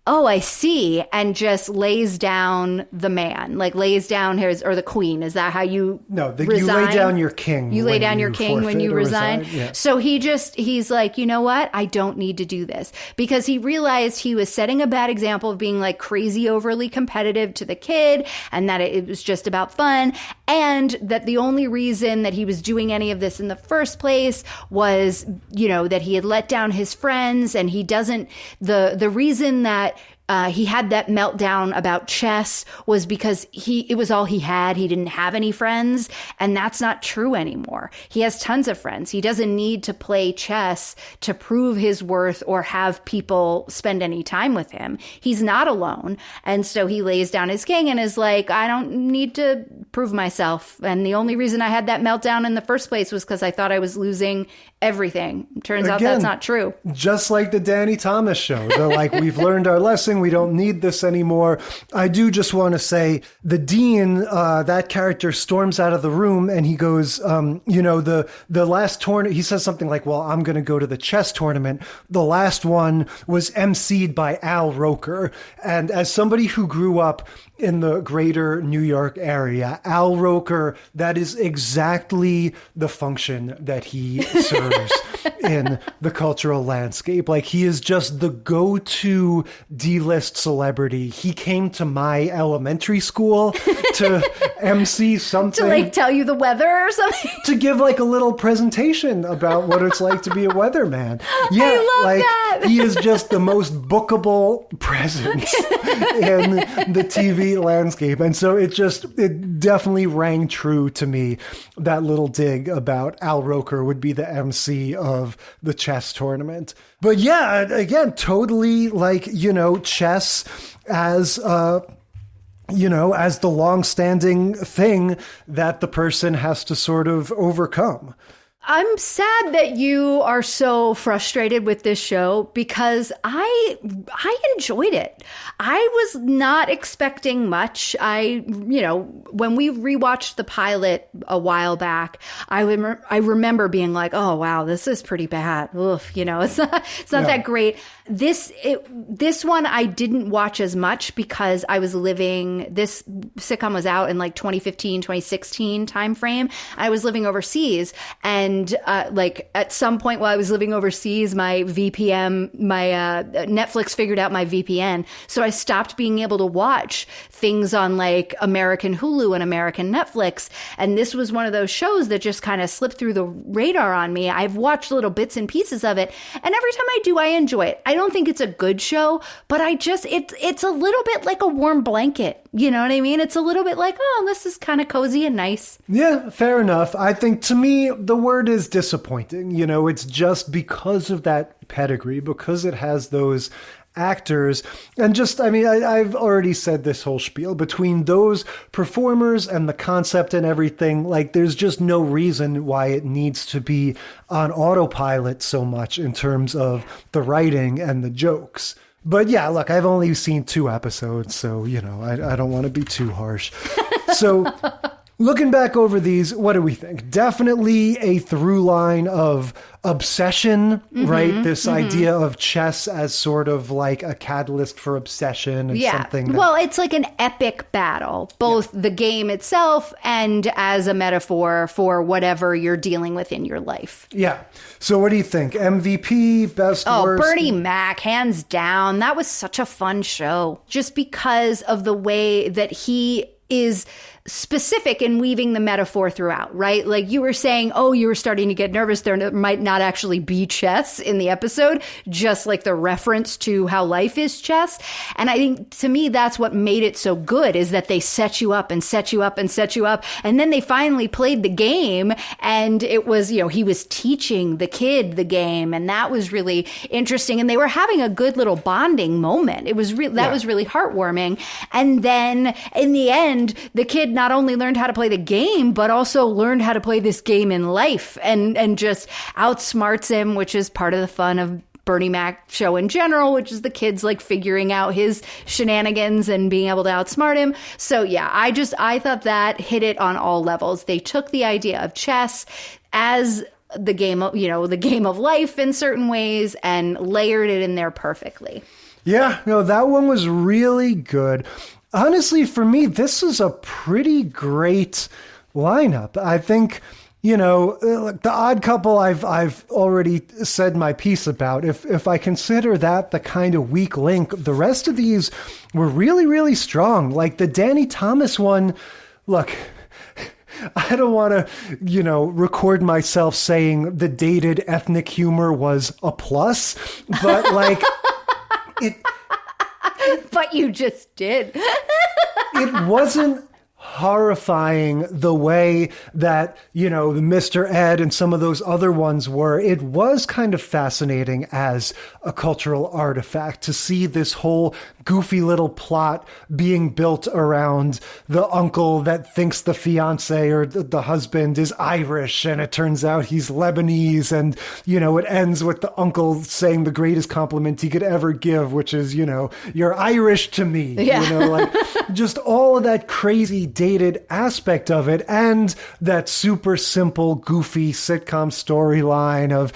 I see, and just lays down the man, like lays down or the queen. Is that how you resign?
You lay down your king.
You lay down your king when you resign.
Yeah.
So he's like, you know what? I don't need to do this, because he realized he was setting a bad example of being like crazy, overly competitive to the kid, and that it was just about fun, and that the only reason that he was doing any of this in the first place was, that he had let down his friends, and he doesn't, the reason that he had that meltdown about chess was because it was all he had. He didn't have any friends, and that's not true anymore. He has tons of friends. He doesn't need to play chess to prove his worth or have people spend any time with him. He's not alone. And so he lays down his king and is like, I don't need to prove myself. And the only reason I had that meltdown in the first place was because I thought I was losing everything. Turns out that's not true.
Just like the Danny Thomas show. They're like, we've learned our lesson. We don't need this anymore. I do just want to say the dean, that character storms out of the room and he goes, the last tournament, he says something like, well, I'm going to go to the chess tournament. The last one was emceed by Al Roker. And as somebody who grew up in the greater New York area, Al Roker, that is exactly the function that he serves in the cultural landscape. Like, he is just the go-to D-list celebrity. He came to my elementary school to MC something.
To like tell you the weather or something?
To give like a little presentation about what it's like to be a weatherman. Yeah,
I love that.
He is just the most bookable presence in the TV landscape. And so it definitely rang true to me, that little dig about Al Roker would be the MC of the chess tournament. But yeah, again, totally like, chess as as the long-standing thing that the person has to sort of overcome.
I'm sad that you are so frustrated with this show because I enjoyed it. I was not expecting much. When we rewatched the pilot a while back, I remember being like, oh wow, this is pretty bad. Oof, it's not that great. This one I didn't watch as much because this sitcom was out in like 2015, 2016 timeframe. I was living overseas, and at some point while I was living overseas, my Netflix figured out my VPN. So I stopped being able to watch things on like American Hulu and American Netflix. And this was one of those shows that just kind of slipped through the radar on me. I've watched little bits and pieces of it, and every time I do, I enjoy it. I don't think it's a good show, but it's a little bit like a warm blanket. You know what I mean? It's a little bit like, oh, this is kind of cozy and nice.
Yeah, fair enough. I think to me, the word is disappointing. It's just because of that pedigree, because it has those actors. And just, I've already said this whole spiel. Between those performers and the concept and everything, like, there's just no reason why it needs to be on autopilot so much in terms of the writing and the jokes. But yeah, look, I've only seen 2 episodes, so, I don't want to be too harsh. So looking back over these, what do we think? Definitely a through line of obsession, right? This idea of chess as sort of like a catalyst for obsession and something.
Well, it's like an epic battle, both the game itself and as a metaphor for whatever you're dealing with in your life.
Yeah. So what do you think? MVP, best, worst?
Bernie Mac, hands down. That was such a fun show. Just because of the way that he is specific in weaving the metaphor throughout, right? Like you were saying, oh, you were starting to get nervous. There might not actually be chess in the episode, just like the reference to how life is chess. And I think to me, that's what made it so good, is that they set you up and set you up and set you up. And then they finally played the game, and it was, he was teaching the kid the game. And that was really interesting. And they were having a good little bonding moment. It was that was really heartwarming. And then in the end, the kid not only learned how to play the game, but also learned how to play this game in life, and just outsmarts him, which is part of the fun of Bernie Mac show in general, which is the kids like figuring out his shenanigans and being able to outsmart him. So yeah, I thought that hit it on all levels. They took the idea of chess as the game of, the game of life in certain ways, and layered it in there perfectly.
Yeah, no, that one was really good. Honestly, for me, this is a pretty great lineup. I think, the Odd Couple I've already said my piece about. If I consider that the kind of weak link, the rest of these were really, really strong. Like the Danny Thomas one, look, I don't want to, record myself saying the dated ethnic humor was a plus, but like it...
But you just did.
It wasn't horrifying the way that, you know, Mr. Ed and some of those other ones were, it was kind of fascinating as a cultural artifact to see this whole goofy little plot being built around the uncle that thinks the fiance or the husband is Irish, and it turns out he's Lebanese, and, you know, it ends with the uncle saying the greatest compliment he could ever give, which is, you know, you're Irish to me.
Yeah.
You know, like just all of that crazy dated aspect of it, and that super simple, goofy sitcom storyline of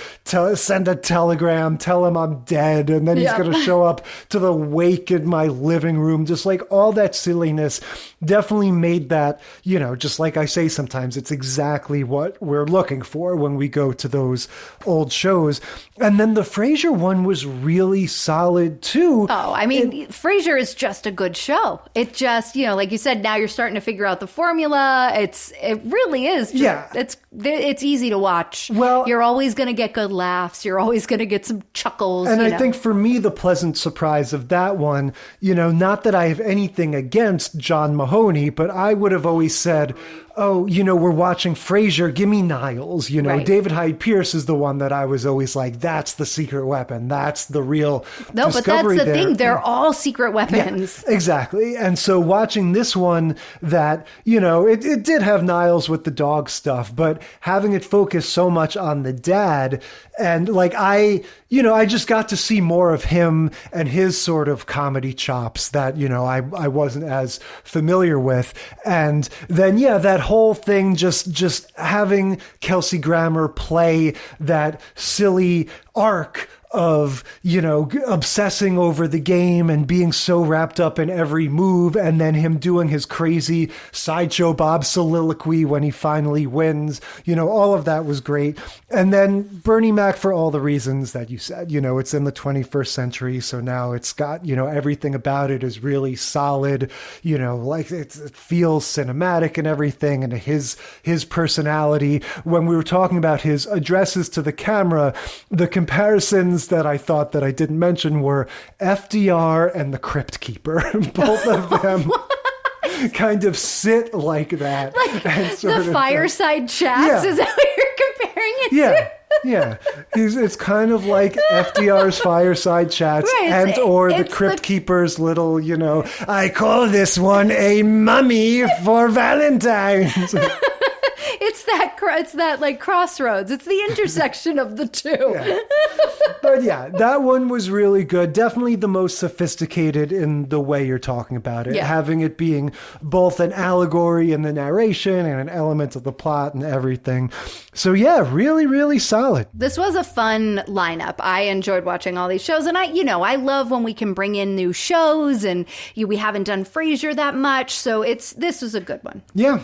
send a telegram, tell him I'm dead, and then he's going to show up to the wake in my living room. Just like all that silliness definitely made that, you know, just like I say sometimes, it's exactly what we're looking for when we go to those old shows. And then the Frasier one was really solid too.
Oh, I mean, Frasier is just a good show. It just, you know, like you said, now you're starting to figure out the formula. It really is. It's easy to watch.
Well,
you're always going to get good laughs. You're always going to get some chuckles.
And I think for me, the pleasant surprise of that one, you know, not that I have anything against John Mahoney, but I would have always said, oh, you know, we're watching Frasier, give me Niles. You know,
right.
David Hyde Pierce is the one that I was always like, that's the secret weapon. That's the real
No, but that's the thing. They're all secret weapons.
Yeah, exactly. And so watching this one that, you know, it did have Niles with the dog stuff, but having it focus so much on the dad, and like I just got to see more of him and his sort of comedy chops that, you know, I wasn't as familiar with. And then, that whole thing, just having Kelsey Grammer play that silly arc of, you know, obsessing over the game and being so wrapped up in every move, and then him doing his crazy Sideshow Bob soliloquy when he finally wins. You know, all of that was great. And then Bernie Mac, for all the reasons that you said, you know, it's in the 21st century, so now it's got, you know, everything about it is really solid, you know, like it feels cinematic and everything, and his personality. When we were talking about his addresses to the camera, the comparisons that I thought that I didn't mention were FDR and the Crypt Keeper. Both of them kind of sit like that.
Like
and sort
the fireside chats?
Yeah.
Is that what you're comparing it to?
Yeah. It's kind of like FDR's fireside chats,
right,
or the Crypt Keeper's little, you know, I call this one a mummy for Valentine's.
It's that like crossroads. It's the intersection of the two.
Yeah. But yeah, that one was really good. Definitely the most sophisticated in the way you're talking about it.
Yeah.
Having it being both an allegory in the narration and an element of the plot and everything. So yeah, really, really solid.
This was a fun lineup. I enjoyed watching all these shows, and I love when we can bring in new shows, and we haven't done Frasier that much, so this was a good one.
Yeah.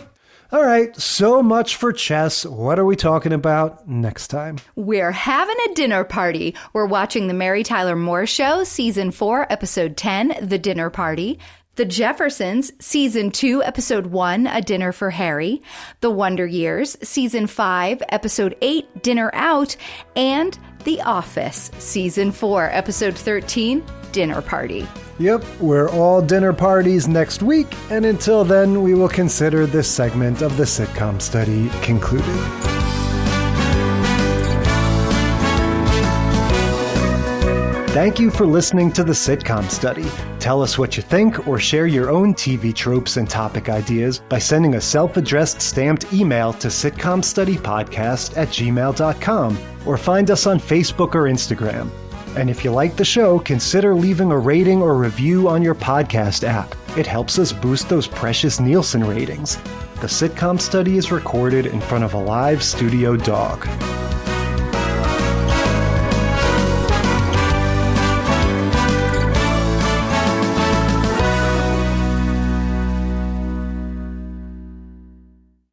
All right, so much for chess. What are we talking about next time?
We're having a dinner party. We're watching The Mary Tyler Moore Show, Season 4, Episode 10, The Dinner Party. The Jeffersons, Season 2, Episode 1, A Dinner for Harry. The Wonder Years, Season 5, Episode 8, Dinner Out. And The Office, Season 4, Episode 13, Dinner Party.
Yep, we're all dinner parties next week, and until then, we will consider this segment of the sitcom study concluded. Thank you for listening to the Sitcom Study. Tell us what you think or share your own TV tropes and topic ideas by sending a self-addressed stamped email to sitcomstudypodcast@gmail.com or find us on Facebook or Instagram. And if you like the show, consider leaving a rating or review on your podcast app. It helps us boost those precious Nielsen ratings. The Sitcom Study is recorded in front of a live studio dog.